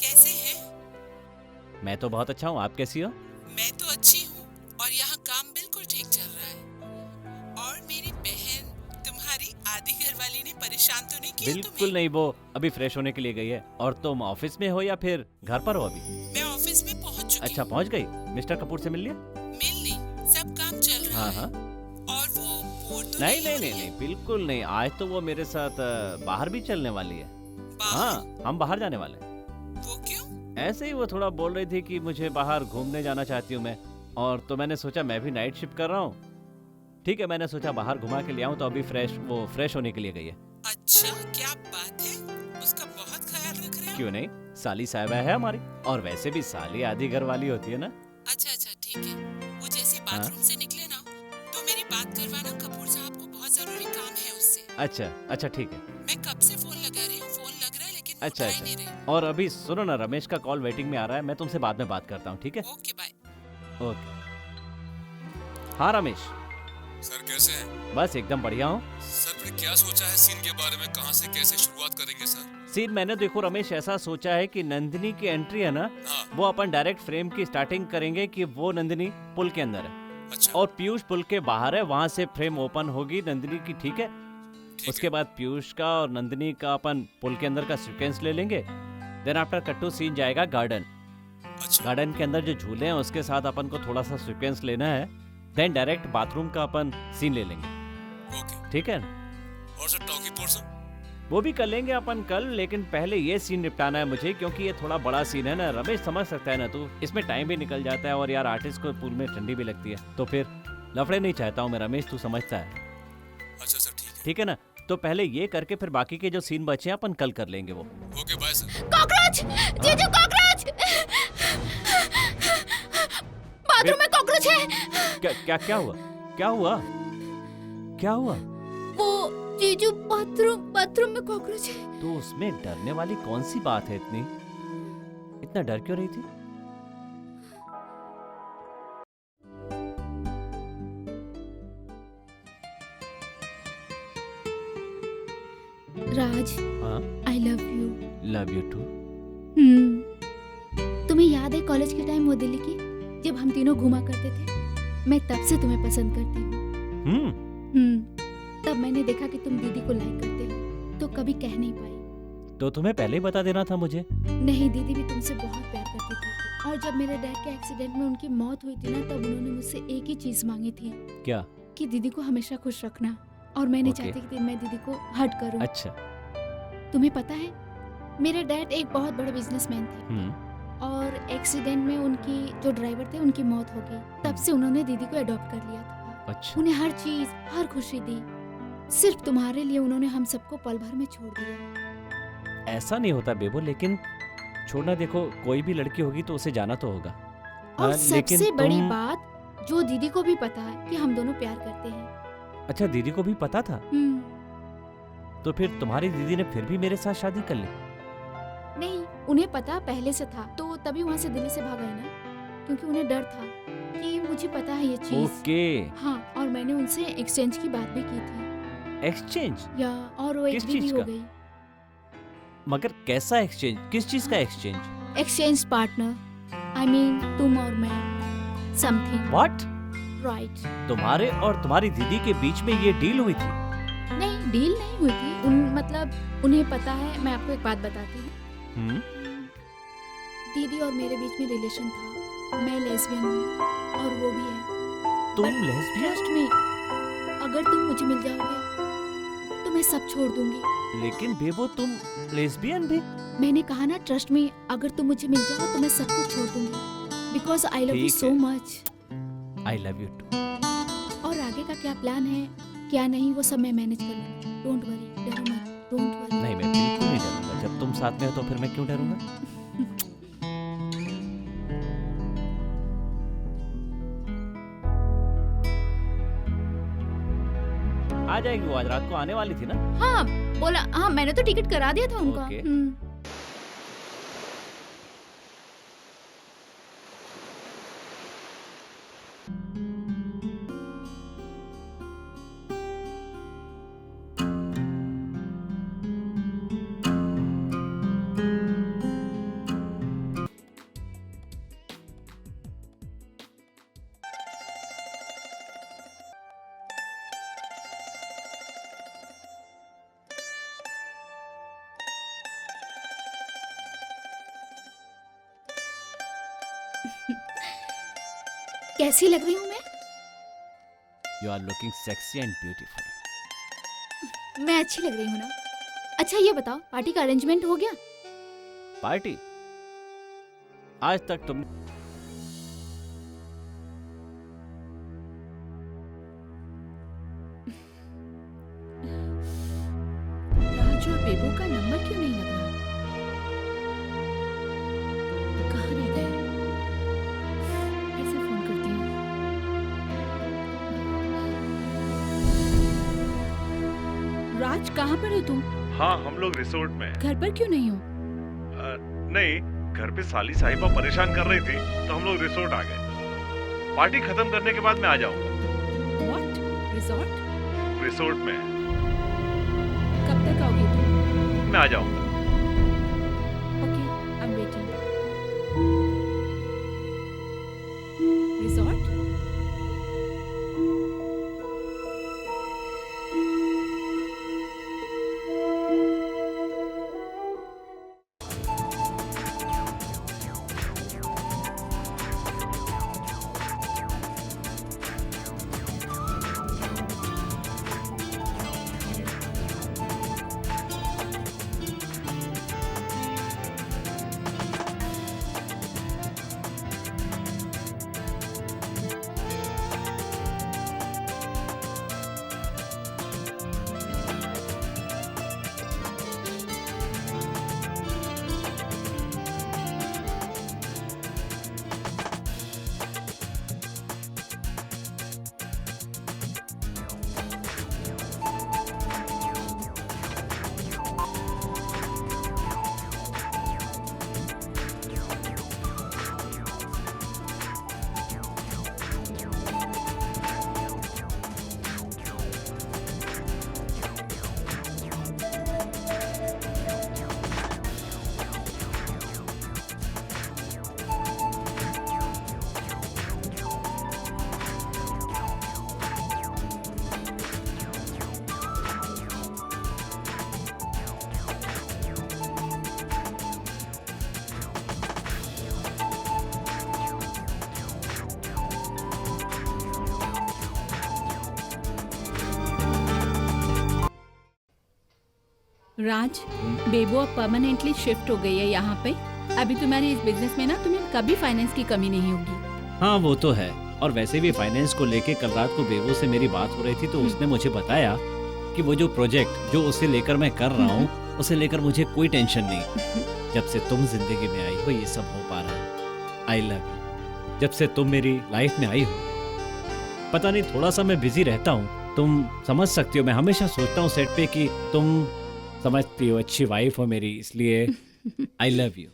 कैसे हैं? मैं तो बहुत अच्छा हूँ, आप कैसी हो? मैं तो अच्छी हूँ और यहाँ काम बिल्कुल ठीक चल रहा है। और मेरी बहन, तुम्हारी आधी घरवाली ने परेशान तो नहीं किया बिल्कुल तुम्हें? नहीं, वो अभी फ्रेश होने के लिए गई है। और तुम ऑफिस में हो या फिर घर पर हो अभी? मैं ऑफिस में पहुँच चुकी अच्छा पहुंच गई। मिस्टर कपूर से मिल लिया? मिल ली, सब काम चल रहा हाँ है। हाँ। और वो बोर तो नहीं हो नहीं रही नहीं है? नहीं बिल्कुल नहीं। आज तो वो मेरे साथ बाहर भी चलने वाली है। हाँ, हम बाहर जाने वाले हैं। वो क्यों? ऐसे ही वो थोड़ा बोल रही थी कि मुझे बाहर घूमने जाना चाहती हूँ मैं, और तो मैंने सोचा मैं भी नाइट शिफ्ट कर रहा हूँ। ठीक है, मैंने सोचा बाहर घुमा के ले आऊँ, तो अभी फ्रेश होने के लिए गई है। अच्छा, क्या बात है, उसका बहुत ख्याल रख रहे हो। क्यों नहीं, साली साहिबा है हमारी, और वैसे भी साली आधी घर वाली होती है ना। अच्छा ठीक है, वो जैसे बाथरूम से निकले ना तो मेरी बात करवाना, कपूर साहब को बहुत जरूरी काम है उससे। अच्छा ठीक है। मैं कब से फोन लगा रही हूँ, फोन लग रहा है लेकिन वो अच्छा उठा ही नहीं रही। और अभी सुनो ना, रमेश का कॉल वेटिंग में आ रहा है, मैं तुमसे बाद में बात करता हूँ, ठीक है? Okay bye. ओके। हाँ रमेश, सर कैसे हैं? बस एकदम बढ़िया हूँ। सर फिर क्या सोचा है सीन के बारे में, कहाँ से कैसे शुरुआत करेंगे सर? सीन मैंने देखो रमेश ऐसा सोचा है कि नंदिनी की एंट्री है ना, हाँ। वो अपन डायरेक्ट फ्रेम की स्टार्टिंग करेंगे कि वो नंदिनी पुल के अंदर है अच्छा। और पीयूष पुल के बाहर है, वहां से फ्रेम ओपन होगी नंदिनी की, ठीक है? ठीक उसके है। बाद पीयूष का और नंदिनी का अपन पुल के अंदर का सीक्वेंस ले लेंगे। देन आफ्टर कट्टू सीन जाएगा गार्डन। अच्छा गार्डन के अंदर जो झूले हैं उसके साथ अपन को थोड़ा सा सीक्वेंस लेना है। देन डायरेक्ट बाथरूम का अपन सीन ले लेंगे, ओके। ठीक है? और सर टॉकी पोर्शन? वो भी कर लेंगे अपन कल, लेकिन पहले ये सीन निपटाना है मुझे, क्योंकि ये थोड़ा बड़ा सीन है ना। रमेश समझ सकता है ना, तू इसमें टाइम भी निकल जाता है और यार आर्टिस्ट को पूल में ठंडी भी लगती है, तो फिर लफड़े नहीं चाहता हूँ मैं रमेश, तू समझता है, अच्छा सर ठीक है। ठीक है ना? तो पहले ये करके फिर बाकी के जो सीन बचे हैं अपन कल कर लेंगे वो। Okay bye sir. कॉकरोच, जीजू कॉकरोच, बाथरूम में कॉकरोच है। क्या हुआ? क्या हुआ? क्या हुआ? वो जीजू बाथरूम में कॉकरोच है। तो उसमें डरने वाली कौन सी बात है? इतना डर क्यों रही थी? राज, हाँ, I love you. Love you too. तुम्हें याद है कॉलेज के टाइम वो दिल्ली की, जब हम तीनों घुमा करते थे? मैं तब से तुम्हें पसंद करती हूँ। तब मैंने देखा कि तुम दीदी को लाइक करते हो, तो कभी कह नहीं पाई। तो तुम्हें पहले ही बता देना था मुझे। नहीं, दीदी भी तुमसे बहुत प्यार करती थी, और जब मेरे डैड के एक्सीडेंट में उनकी मौत हुई थी ना, तब उन्होंने मुझसे एक ही चीज मांगी थी। क्या? कि दीदी को हमेशा खुश रखना, और मैं नहीं ओके। चाहती कि मैं दीदी को हर्ट करूं। अच्छा। तुम्हें पता है, मेरे डैड एक बहुत बड़े बिजनेसमैन थे, और एक्सीडेंट में उनकी जो ड्राइवर थे उनकी मौत हो गई। तब से उन्होंने दीदी को अडॉप्ट कर लिया था। अच्छा। उन्हें हर चीज, हर खुशी दी। सिर्फ तुम्हारे लिए उन्होंने हम सबको पल भर में छोड़ दिया। ऐसा नहीं होता बेबो, लेकिन छोड़ना, देखो कोई भी लड़की होगी तो उसे जाना तो होगा। और हाँ, लेकिन सबसे बड़ी तुम- बात, जो दीदी को भी पता है कि हम दोनों प्यार करते हैं। अच्छा, दीदी को भी पता था? तो फिर तुम्हारी दीदी ने फिर भी मेरे साथ शादी कर ली? नहीं, उन्हें पता पहले से था, तो तभी वहाँ से दिल्ली से भाग गए ना, क्योंकि उन्हें डर था कि मुझे पता है ये चीज। ओके। हाँ, और मैंने उनसे एक्सचेंज की बात भी की थी। एक्सचेंज? या और वो किस एग्री भी चीज हो का? गई। मगर कैसा एक्सचेंज? किस चीज का exchange? Exchange partner, I mean तुम और मैं, समथिंग। व्हाट? राइट। तुम्हारे और तुम्हारी दीदी के बीच में ये डील हुई थी? नहीं, डील नहीं हुई थी। मतलब उन्हें पता है। मैं आपको एक बात बताती हूँ। दीदी और मेरे बीच में रिलेशन था। मैं लेस्बियन हूँ और वो भी है। तुम लेस्बियन? ट्रस्ट मी, अगर तुम मुझे मिल जाओगे तो मैं सब छोड़ दूंगी। लेकिन बेबो, तुम लेस्बियन भी? मैंने कहा ना, ट्रस्ट मी, अगर तुम मुझे मिल जाओ तो मैं सब कुछ छोड़ दूंगी, बिकॉज आई लव यू ठीक सो है। Much. I love you too. और आगे का क्या प्लान है, क्या नहीं, वो सब मैं मैनेज कर लूंगी। डोंट वरी, डरो मत, डोंट वरी। नहीं, मैं बिल्कुल नहीं डरूंगा। जब तुम साथ में हो तो फिर मैं क्यों डरूंगा? आ जाएगी वो, आज रात को आने वाली थी ना? हाँ, बोला। हाँ, मैंने तो टिकट करा दिया था उनका। ओके। कैसी लग रही हूँ मैं? You are looking sexy and beautiful. मैं अच्छी लग रही हूँ ना? अच्छा ये बताओ, पार्टी का अरेंजमेंट हो गया? पार्टी? आज तक तुम राज और बेबो का नंबर क्यों नहीं लग रहा? कहाँ रह गए? कैसे फोन करती हूँ? राज, कहाँ पर हो तुम? हाँ, हम लोग रिसोर्ट में हैं। घर पर क्यों नहीं हो? नहीं, घर पे साली साहिबा परेशान कर रही थी तो हम लोग रिसोर्ट आ गए। पार्टी खत्म करने के बाद मैं आ जाऊंगा। What? रिसोर्ट? रिसोर्ट में कब तक आओगे तुम? मैं आ जाऊंगा। Okay, I'm waiting. रिसोर्ट? राज, बेबो अब परमानेंटली शिफ्ट हो गई है यहाँ पे। अभी तुम्हारे इस बिजनेस में ना तुम्हें कभी फाइनेंस की कमी नहीं होगी। हाँ वो तो है, और वैसे भी फाइनेंस को लेके कल रात को बेबो से मेरी बात हो रही थी तो उसने मुझे बताया कि वो जो प्रोजेक्ट जो उसे लेकर मैं कर रहा हूँ उसे लेकर मुझे कोई टेंशन नहीं। जब से तुम जिंदगी में आई हो ये सब हो पा रहा है। आई लव यू। जब से तुम मेरी लाइफ में आई हो, पता नहीं थोड़ा सा मैं बिजी रहता हूँ, तुम समझ सकती हो। मैं हमेशा सोचता हूँ सेट पे कि तुम समझती हो, अच्छी वाइफ हो मेरी, इसलिए I love you.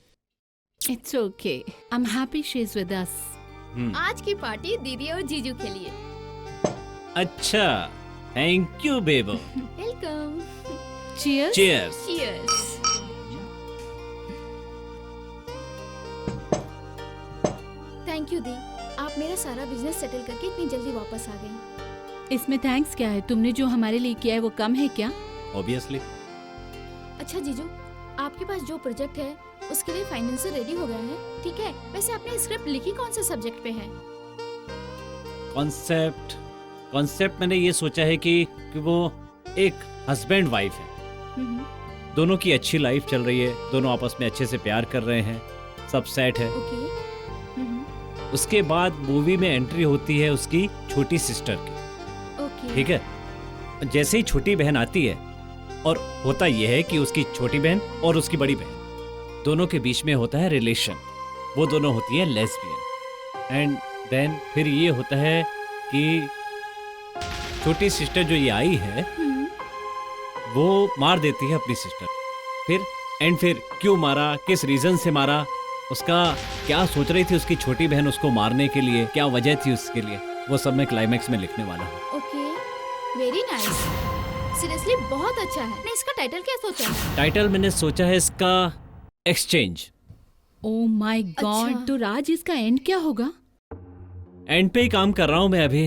It's okay, I am happy she is with us. आज की पार्टी दीदी और जीजू के लिए। अच्छा, thank you Bebo. Welcome. Cheers. Cheers. Cheers. Thank you दी, आप मेरा सारा बिजनेस सेटल करके इतनी जल्दी वापस आ गई। इसमें थैंक्स क्या है? तुमने जो हमारे लिए किया है वो कम है क्या? ऑब्वियसली। अच्छा जीजू, आपके पास जो प्रोजेक्ट है उसके लिए फाइनेंसर रेडी हो गया है, ठीक है? वैसे आपने स्क्रिप्ट लिखी कौन से सब्जेक्ट पे है? कॉन्सेप्ट मैंने ये सोचा है कि वो एक हस्बैंड वाइफ है, दोनों की अच्छी लाइफ चल रही है, दोनों आपस में अच्छे से प्यार कर रहे हैं, सब सेट है। ओके। उसके बाद मूवी में एंट्री होती है उसकी छोटी सिस्टर की। ओके। ठीक है, जैसे ही छोटी बहन आती है, और होता यह है कि उसकी छोटी बहन और उसकी बड़ी बहन दोनों के बीच में होता है रिलेशन, वो दोनों होती है लेस्बियन। एंड देन फिर ये होता है कि छोटी सिस्टर जो ये आई है वो मार देती है अपनी सिस्टर। फिर क्यों मारा, किस रीजन से मारा, उसका क्या सोच रही थी उसकी छोटी बहन उसको मारने के लिए, क्या वजह थी उसके लिए, वो सब मैं क्लाइमैक्स में लिखने वाला हूँ। Okay, very nice. सीरियसली बहुत अच्छा है। ने इसका टाइटल क्या सोचा है? टाइटल मैंने सोचा है इसका एक्सचेंज। ओह माय गॉड, अच्छा। तो राज इसका एंड क्या होगा? एंड पे ही काम कर रहा हूँ मैं अभी।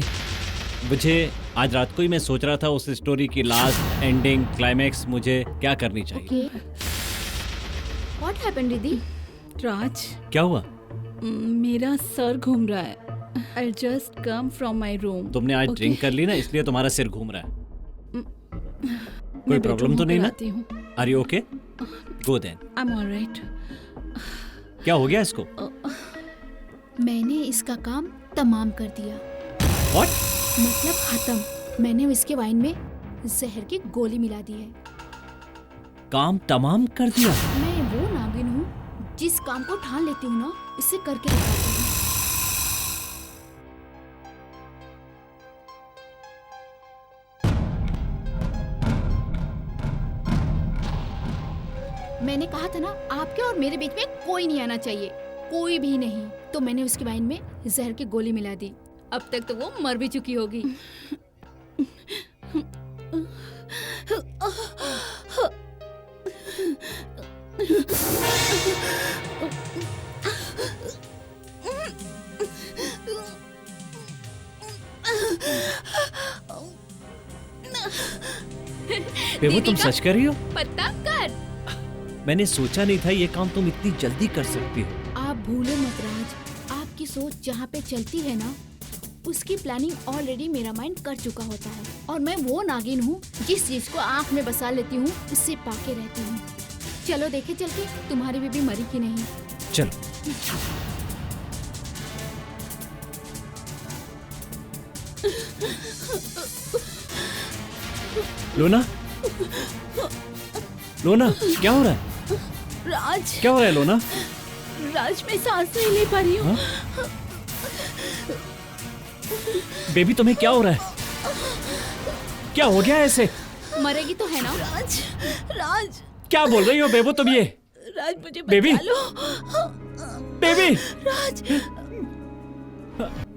मुझे आज रात को ही मैं सोच रहा था उस स्टोरी की लास्ट एंडिंग क्लाइमैक्स मुझे क्या करनी चाहिए। ओके। व्हाट हैपेंड दीदी? राज, क्या हुआ? मेरा सर घूम रहा है। I just come from my room. तुमने आज Okay. ड्रिंक कर ली ना, इसलिए तुम्हारा सिर घूम रहा है। कोई प्रॉब्लम तो नहीं ना? हूँ। Are you okay? Go then. I am alright. क्या हो गया इसको? मैंने इसका काम तमाम कर दिया। व्हाट? मतलब खत्म। मैंने इसके वाइन में जहर की गोली मिला दी है। काम तमाम कर दिया? मैं वो नागिन हूँ जिस काम को ठान लेती हूँ ना, इसे करके दिखाती हूँ। मैंने कहा था ना, आपके और मेरे बीच में कोई नहीं आना चाहिए, कोई भी नहीं। तो मैंने उसके वाइन में जहर की गोली मिला दी। अब तक तो वो मर भी चुकी होगी। बेबो, तुम दीदी का सच कर रही हो? पता कर। मैंने सोचा नहीं था ये काम तुम इतनी जल्दी कर सकती हो। आप भूलो मत राज, आपकी सोच जहाँ पे चलती है ना, उसकी प्लानिंग ऑलरेडी मेरा माइंड कर चुका होता है। और मैं वो नागिन हूँ जिस चीज को आँख में बसा लेती हूँ, उससे पाके रहती हूँ। चलो देखे चल के तुम्हारी बेबी मरी कि नहीं। चलो। लोना, लोना, क्या हो रहा है? राज, क्या हो रहा है लोना? राज मैं सांस नहीं ले पा रही हूँ। हाँ? बेबी तुम्हें क्या हो रहा है? क्या हो गया ऐसे? मरेगी तो है ना। राज, राज, क्या बोल रही हो बेबो तुम ये? राज मुझे बेबी? बचा लो। बेबी! राज,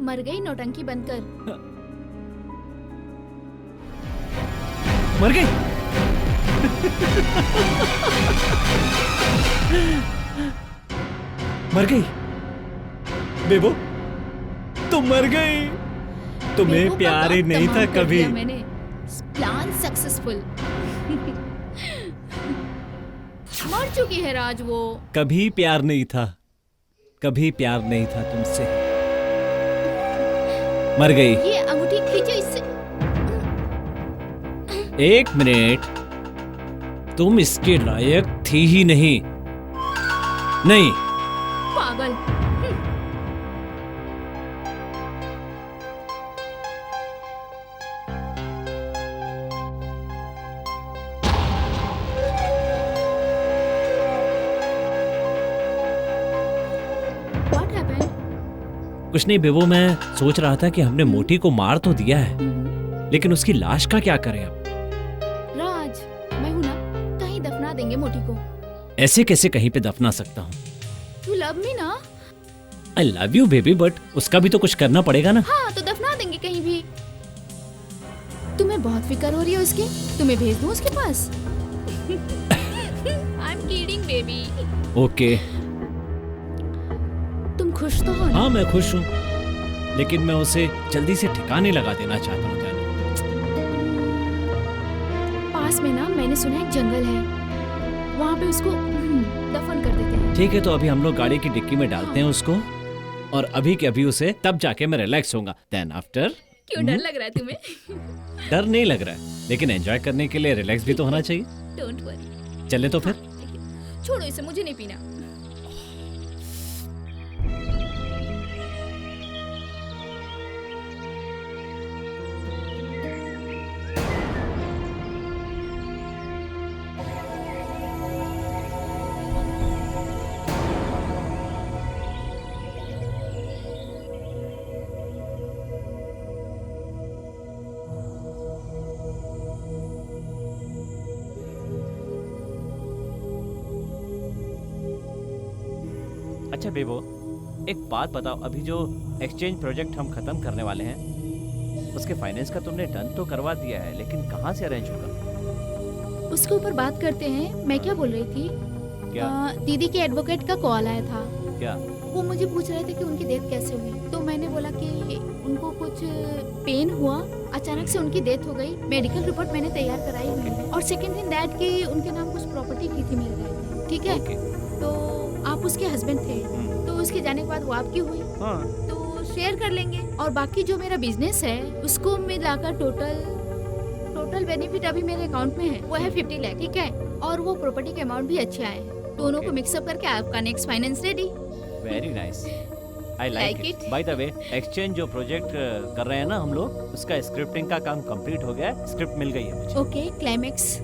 मर गई नौटंकी बनकर। मर गई? मर गई? बेबो, तुम मर गई। तुम्हें बेबो का प्यार ही काम नहीं था तमाम कर कभी। दिया मैंने। Plan successful. मर चुकी है राज वो। कभी प्यार नहीं था, कभी प्यार नहीं था तुमसे। मर गई। ये अंगूठी खींचो इससे। एक मिनट, तुम इसके लायक थी ही नहीं। नहीं। पागल। What happened? कुछ नहीं बेबो, मैं सोच रहा था कि हमने मोटी को मार तो दिया है, लेकिन उसकी लाश का क्या करें अब? राज, मैं हूं ना, कहीं दफना देंगे मोटी को। ऐसे कैसे कहीं पे दफना सकता हूँ? You love me ना? आई लव यू बेबी, बट उसका भी तो कुछ करना पड़ेगा ना। हाँ, तो दफना देंगे कहीं भी। तुम्हें बहुत फिक्र हो रही है उसकी? तुम्हें भेज दूं उसके पास? I'm kidding, baby. ओके। तुम खुश तो हो ना? हाँ मैं खुश हूँ, लेकिन मैं उसे जल्दी से ठिकाने लगा देना चाहता हूँ। जानो, पास में ना मैंने सुना एक जंगल है, वहाँ पे उसको दफन कर देते हैं। ठीक है, तो अभी हम लोग गाड़ी की डिक्की में डालते हैं उसको, और अभी के अभी उसे तब जाके मैं रिलैक्स होऊंगा। Then after. क्यों डर लग रहा है तुम्हें? डर नहीं लग रहा है, लेकिन एंजॉय करने के लिए रिलैक्स भी तो होना चाहिए। Don't worry. चले तो फिर। छोड़ो इसे, मुझे नहीं पीना। अच्छा बेबो, एक बात बताओ, अभी जो एक्सचेंज प्रोजेक्ट हम खत्म करने वाले हैं, उसके फाइनेंस का तुमने डन तो करवा दिया है, लेकिन कहाँ से अरेंज होगा? उसके ऊपर बात करते हैं। मैं क्या बोल रही थी, क्या? दीदी के एडवोकेट का कॉल आया था। क्या? वो मुझे पूछ रहे थे कि उनकी डेथ कैसे हुई। तो मैंने बोला कि उनको कुछ पेन हुआ, अचानक से उनकी डेथ हो गई। मेडिकल रिपोर्ट मैंने तैयार कराई हुई है। और सेकंड थिंग दैट कि उनके नाम कुछ प्रॉपर्टी की थी मेरे थे। ठीक है? तो आप उसके हस्बैंड थे, तो उसके जाने के बाद वो आपकी हुई। हाँ। तो शेयर कर लेंगे। और बाकी जो मेरा बिजनेस है उसको मिलाकर टोटल बेनिफिट अभी मेरे अकाउंट में है वो है 50 लाख। ठीक है? और वो प्रॉपर्टी के अमाउंट भी अच्छे आए हैं। दोनों को मिक्सअप करके आपका next finance ready. Very nice, I like Like it. it? Bye the way, exchange जो प्रोजेक्ट कर रहे हैं ना हम लोग, उसका स्क्रिप्टिंग का काम कंप्लीट हो गया है, स्क्रिप्ट मिल गई है मुझे। Okay, climax.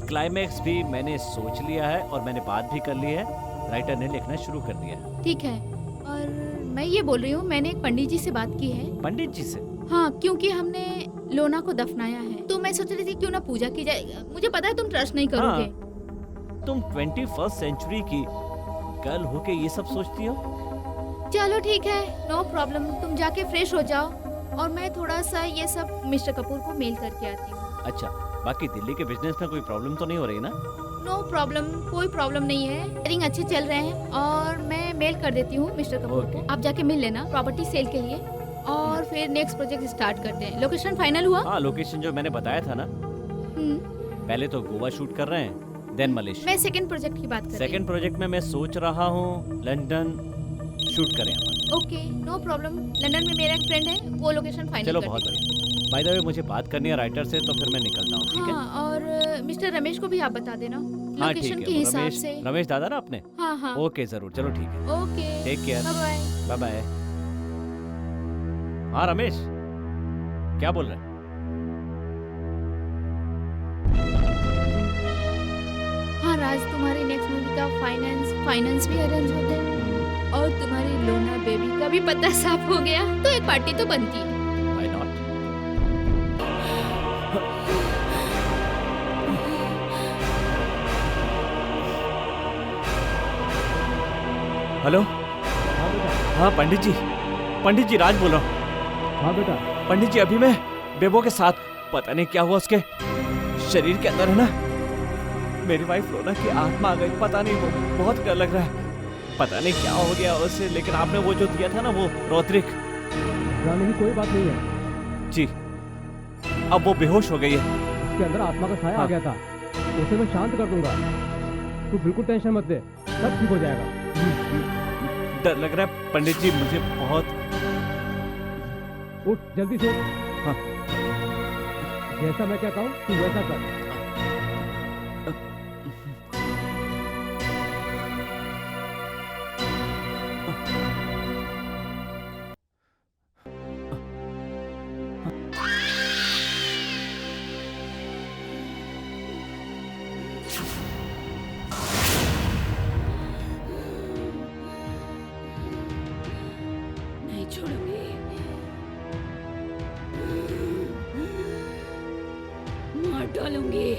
क्लाइमैक्स भी मैंने सोच लिया है और मैंने बात भी कर ली है, राइटर ने लिखना शुरू कर दिया है। ठीक है। और मैं ये बोल रही हूँ, मैंने एक पंडित जी से बात की है। पंडित जी से? हाँ, क्योंकि हमने लोना को दफनाया है, तो मैं सोच रही थी क्यों ना पूजा की जाए। मुझे पता है तुम ट्रस्ट नहीं करोगे। तुम 21st सेंचुरी की गर्ल होके ये सब सोचती हो? चलो ठीक है, नो प्रॉब्लम। तुम जाके फ्रेश हो जाओ और मैं थोड़ा सा ये सब मिस्टर कपूर को मेल करके आती हूँ। अच्छा, बाकी दिल्ली के बिजनेस में कोई प्रॉब्लम तो नहीं हो रही ना? नो प्रॉब्लम, कोई प्रॉब्लम नहीं है। रिंग अच्छे चल रहे हैं और मैं मेल कर देती हूँ मिस्टर कपूर को। आप जाके मिल लेना प्रॉपर्टी सेल के लिए और फिर नेक्स्ट प्रोजेक्ट स्टार्ट करते हैं। लोकेशन फाइनल हुआ? हाँ, लोकेशन जो मैंने बताया था ना, पहले तो गोवा शूट कर रहे हैं, देन मलेशिया। मैं सेकंड प्रोजेक्ट की बात कर रही हूँ। सेकंड प्रोजेक्ट में मैं सोच रहा हूँ लंदन शूट करें अपन। Okay, no problem. लंदन में मेरा एक फ्रेंड है, वो लोकेशन फाइनल चलो कर बहुत देगा। बढ़िया। बाय द वे, मुझे बात करनी है राइटर से, तो फिर मैं निकलता हूँ, ठीक है? हाँ, और मिस्टर रमेश को भी आप बता देना हाँ ठीक लोकेशन है, के वो हिसाब रमेश, से। रमेश दादा ना अपने? हाँ हाँ, ओके जरूर, चलो ठीक है। Okay, take care, bye bye. Bye bye. हाँ रमेश, क्या बोल रहे हैं? हाँ राज, तुम्हारी नेक्स्ट मूवी का फाइनेंस भी अरेंज हो गया और तुम्हारी लोना बेबी का भी पता साफ हो गया, तो एक पार्टी तो बनती है। Why not? हेलो, हाँ बेटा। हाँ पंडित जी राज बोल रहा हूँ। हाँ बेटा। पंडित जी, अभी मैं बेबो के साथ, पता नहीं क्या हुआ उसके शरीर के अंदर है ना, मेरी वाइफ लोना की आत्मा आ गई, पता नहीं, वो बहुत डर लग रहा है, पता नहीं क्या हो गया उसे। लेकिन आपने वो जो दिया था ना, वो रोद्रिक, घबराने की कोई बात नहीं है जी, अब वो बेहोश हो गई है। उसके अंदर आत्मा का साया हाँ। आ गया था, उसे मैं शांत कर दूंगा। तू बिल्कुल टेंशन मत ले, सब ठीक हो जाएगा। डर लग रहा है पंडित जी, मुझे बहुत। उठ जल्दी से। हाँ। जैसा मैं कहता हूँ तू वैसा कर। नहीं छोड़ूंगी, मार डालूंगी।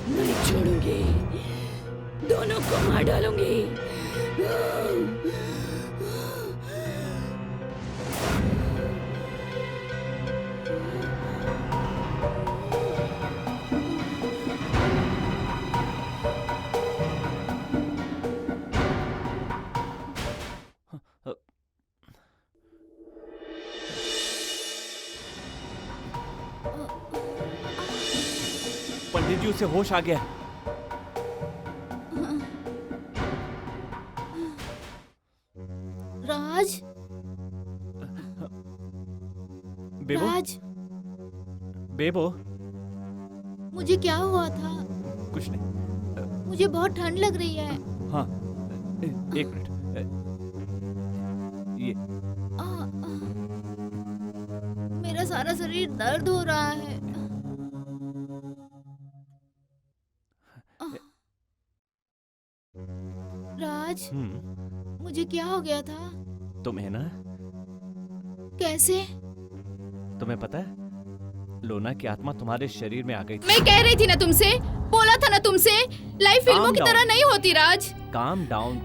नहीं छोड़ूंगी, दोनों को मार डालूंगी। पंडित जी, उसे होश आ गया। राज, बेबो, राज, बेबो, मुझे क्या हुआ था? कुछ नहीं। मुझे बहुत ठंड लग रही है। हाँ, एक मिनट, ये मेरा सारा शरीर दर्द हो रहा है। राज, मुझे क्या हो गया था? तुम्हें ना, कैसे? तुम्हें पता है, लोना की आत्मा तुम्हारे शरीर में आ गई थी। मैं कह रही थी ना तुमसे, बोला था ना तुमसे, लाइव फिल्मों की Calm तरह down. नहीं होती राज। काम डाउन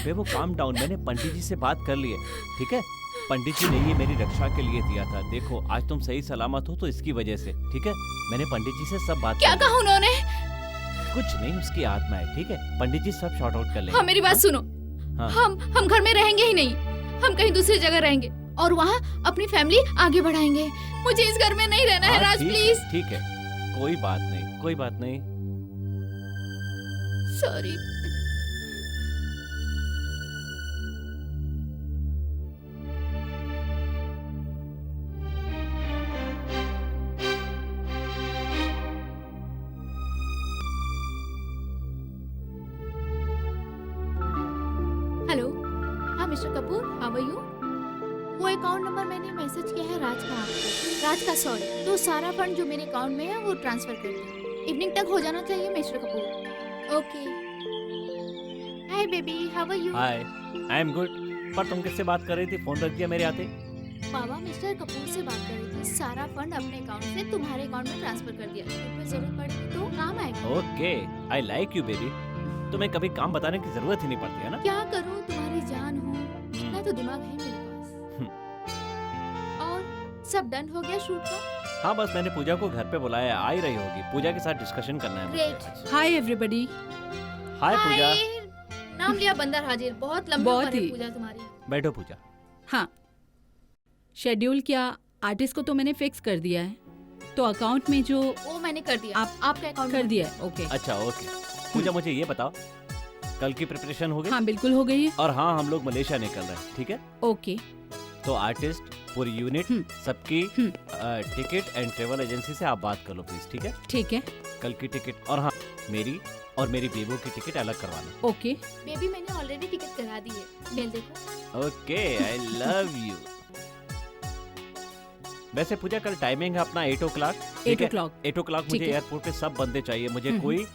बेबो, काम डाउन। मैंने पंडित जी से बात कर ली है, ठीक है? पंडित जी ने ये मेरी रक्षा के लिए दिया था। देखो, आज तुम सही सलामत हो तो इसकी वजह से, ठीक है? मैंने पंडित जी से सब बात क्या कर ली। कहा उन्होंने? कुछ नहीं, उसकी आत्मा है, ठीक है? पंडित जी सब शॉर्ट आउट कर लेंगे। हाँ, मेरी बात सुनो। हाँ। हम घर में रहेंगे ही नहीं, हम कहीं दूसरी जगह रहेंगे और वहाँ अपनी फैमिली आगे बढ़ाएंगे। मुझे इस घर में नहीं रहना है हाँ, राज, ठीक है, प्लीज। ठीक है, कोई बात नहीं, कोई बात नहीं। Sorry. Mister Kapoor, how are you? वो अकाउंट नंबर मैंने मैसेज किया है राज का आपको। राज का सॉरी। तो सारा फंड जो मेरे अकाउंट में है वो ट्रांसफर कर दो। इवनिंग तक हो जाना चाहिए mister Kapoor. Okay. Hi baby, how are you? Hi, I am good. पर तुम किससे बात कर रही थी? फोन रख दिया मेरे आते। बाबा मिस्टर कपूर से बात कर रही थी। सारा फंड अपने अकाउंट से तुम्हारे अकाउंट में ट्रांसफर कर दिया। कोई जरूरत पड़ेगी तो काम आएगा। Okay, I like you baby. तुम्हें कभी काम बताने की जरूरत ही नहीं पड़ती है ना? क्या करूं, तुम्हारी जान हूँ, इतना तो दिमाग है मेरे पास। और सब डन हो गया शूट का? हाँ, बस मैंने पूजा को घर पे बुलाया, आ ही रही होगी। पूजा के साथ डिस्कशन करना है मुझे। Great. Hi everybody. हाय पूजा। हाय, नाम लिया बंदर हाजिर। बहुत लंबी बहुत उम्र है ही। पूजा तुम्हारी। बैठो पूजा। हाँ, शेड्यूल क्या, आर्टिस्ट को तो मैंने फिक्स कर दिया है, तो अकाउंट में जो वो मैंने कर दिया। आपका अकाउंट कर दिया है। ओके। अच्छा ओके। पूजा मुझे ये बताओ, कल की प्रिपरेशन हो गई? हाँ बिल्कुल हो गई है। और हाँ, हम लोग मलेशिया निकल रहे हैं, ठीक है? ओके। तो आर्टिस्ट, पूरी यूनिट, सबकी टिकट एंड ट्रेवल एजेंसी से आप बात कर लो प्लीज, ठीक है? ठीक है। कल की टिकट, और हाँ, मेरी और मेरी बेबू की टिकट अलग करवाना। ओके। बेबी मैंने ऑलरेडी टिकट करा दी है। मेल देखो। Okay, I love you. वैसे पूजा कल टाइमिंग है अपना 8 o'clock। 8 o'clock। 8 o'clock ठीक मुझे है। एयरपोर्ट पे सब बंदे चाहिए, मुझे कोई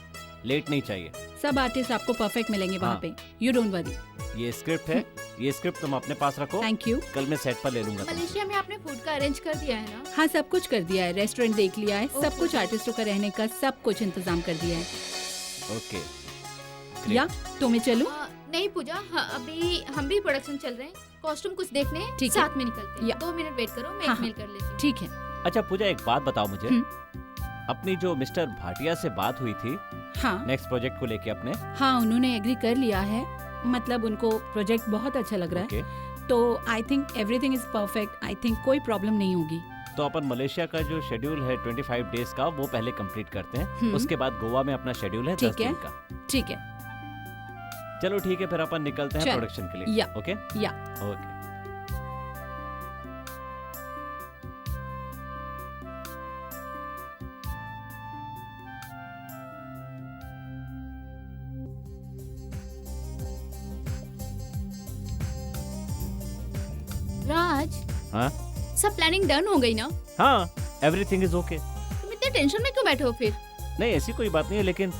लेट नहीं चाहिए। सब आर्टिस्ट आपको परफेक्ट मिलेंगे वहाँ हाँ। पे, यू डोंट वरी। ये स्क्रिप्ट है, ये स्क्रिप्ट तुम अपने पास रखो। Thank you. कल मैं सेट पर ले लूंगा तुमसे। मलेशिया में आपने फूड का अरेंज कर दिया है ना? हाँ सब कुछ कर दिया है, रेस्टोरेंट देख लिया है, सब ओके। कुछ आर्टिस्टों का रहने का सब कुछ इंतजाम कर दिया है। ओके। या तो मैं चलूँ? नहीं पूजा, हाँ, अभी हम भी प्रोडक्शन चल रहे हैं। कॉस्ट्यूम कुछ देखने हैं, ठीक है। साथ में निकलते हैं। या। 2 मिनट वेट करो, मैं हाँ, एक मेल कर लेती हूँ। ठीक है। अच्छा पूजा, एक बात बताओ मुझे, अपनी जो मिस्टर भाटिया से बात हुई थी हाँ नेक्स्ट प्रोजेक्ट को लेके अपने, हाँ, उन्होंने एग्री कर लिया है, मतलब उनको प्रोजेक्ट बहुत अच्छा लग रहा है, ओके, तो I think everything is perfect. I think कोई प्रॉब्लम नहीं होगी। तो अपन मलेशिया का जो शेड्यूल है 25 डेज का, वो पहले कंप्लीट करते हैं। उसके बाद गोवा में अपना शेड्यूल है 10 ठीक है। दिन का। ठीक है। चलो ठीक है, फिर अपन निकलते हैं चल। प्रोडक्शन के लिए। या। ओके या। ओके। राज, हाँ सब प्लानिंग डन हो गई ना? हाँ, एवरीथिंग इज ओके। तुम इतने टेंशन में क्यों बैठे हो फिर? नहीं ऐसी कोई बात नहीं है, लेकिन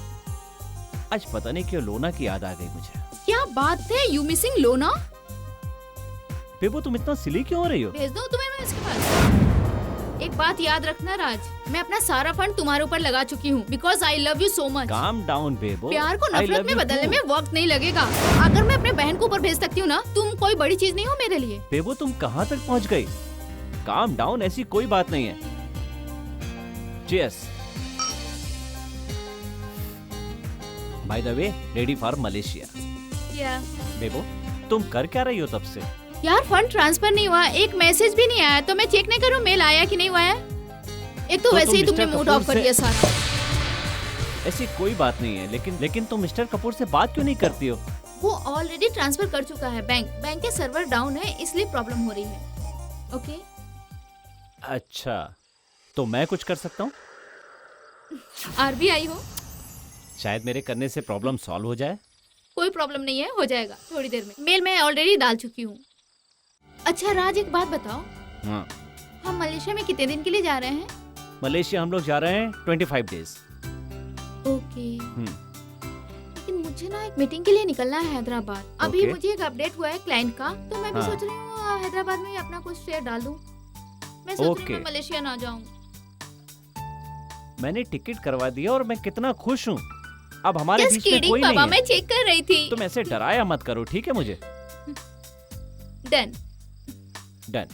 आज पता नहीं क्यों लोना की याद आ गई मुझे। क्या बात है, यू मिसिंग लोना? बेबू तुम इतना सिली क्यों हो रही हो? भेज दो तुम्हें मैं उसके पास। एक बात याद रखना राज, मैं अपना सारा फंड तुम्हारे ऊपर लगा चुकी हूँ, because I love you so much. Calm down बेबू। प्यार को I नफरत love में you बदलने too. में वक्त नहीं लगेगा। अगर मैं अपने बहन को ऊपर भेज सकती हूँ ना, तुम कोई बड़ी चीज नहीं हो मेरे लिए। बेबू तुम कहाँ तक पहुँच गई? काम डाउन, ऐसी कोई बात नहीं है। Cheers. By the way, ready for Malaysia. बेबू तुम कर क्या रही हो तब से? यार फंड ट्रांसफर नहीं हुआ, एक मैसेज भी नहीं आया, तो मैं चेक नहीं करूँ मेल आया कि नहीं हुआ है। एक तो वैसे तुम ही तुमने मिस्टर मूड कपूर ऑफ कर से- दिया सारा। ऐसी कोई बात नहीं है, लेकिन तुम मिस्टर कपूर से बात क्यों नहीं करती हो? वो ऑलरेडी ट्रांसफर कर चुका है बैंक के सर्वर डाउन है, इसलिए प्रॉब्लम हो रही है। ओके। अच्छा, तो मैं कुछ कर सकता हूँ? आरबीआई हो, शायद मेरे करने से प्रॉब्लम सॉल्व हो जाए। कोई प्रॉब्लम नहीं है, हो जाएगा थोड़ी देर में। मेल मैं ऑलरेडी डाल चुकी हूँ। अच्छा राज, एक बात बताओ, हाँ, हम मलेशिया में कितने दिन के लिए जा रहे हैं? मलेशिया हम लोग जा रहे हैं 25 डेज। ओके। लेकिन मुझे ना एक मीटिंग के लिए निकलना है हैदराबाद। अभी ओके। मुझे एक अपडेट हुआ है क्लाइंट का, तो मैं भी हाँ। सोच रही हूँ हैदराबाद में ही अपना कुछ शेयर डाल दूं। मैं सोच रही ओके। हूँ मैं मलेशिया ना जाऊं। मैंने टिकट करवा दिया और मैं कितना खुश हूँ। अब हमारे जस्ट बीच में किडिंग कोई बाबा, नहीं मैं है। चेक कर रही थी। तुम ऐसे डराया मत करो, ठीक है? मुझे डन। डन।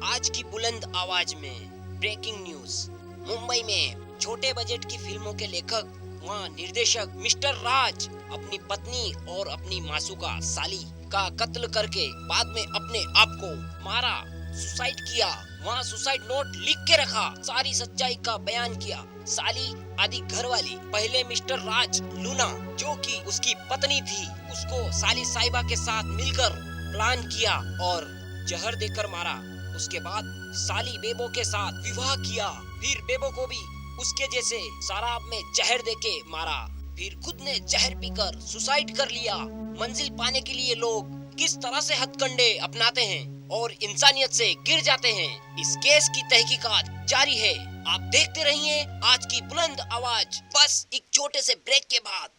आज की बुलंद आवाज में ब्रेकिंग न्यूज। मुंबई में छोटे बजट की फिल्मों के लेखक व निर्देशक मिस्टर राज अपनी पत्नी और अपनी मासूका साली का कत्ल करके बाद में अपने आप को मारा, सुसाइड किया, वहाँ सुसाइड नोट लिख के रखा, सारी सच्चाई का बयान किया। साली आदि घरवाली, पहले मिस्टर राज लूना जो कि उसकी पत्नी थी, उसको साली साहिबा के साथ मिलकर प्लान किया और जहर देकर मारा। उसके बाद साली बेबो के साथ विवाह किया, फिर बेबो को भी उसके जैसे शराब में जहर देके मारा, फिर खुद ने जहर पीकर सुसाइड कर लिया। मंजिल पाने के लिए लोग किस तरह से हथकंडे अपनाते हैं और इंसानियत से गिर जाते हैं, इस केस की तहकीकात जारी है। आप देखते रहिए आज की बुलंद आवाज। बस एक छोटे से ब्रेक के बाद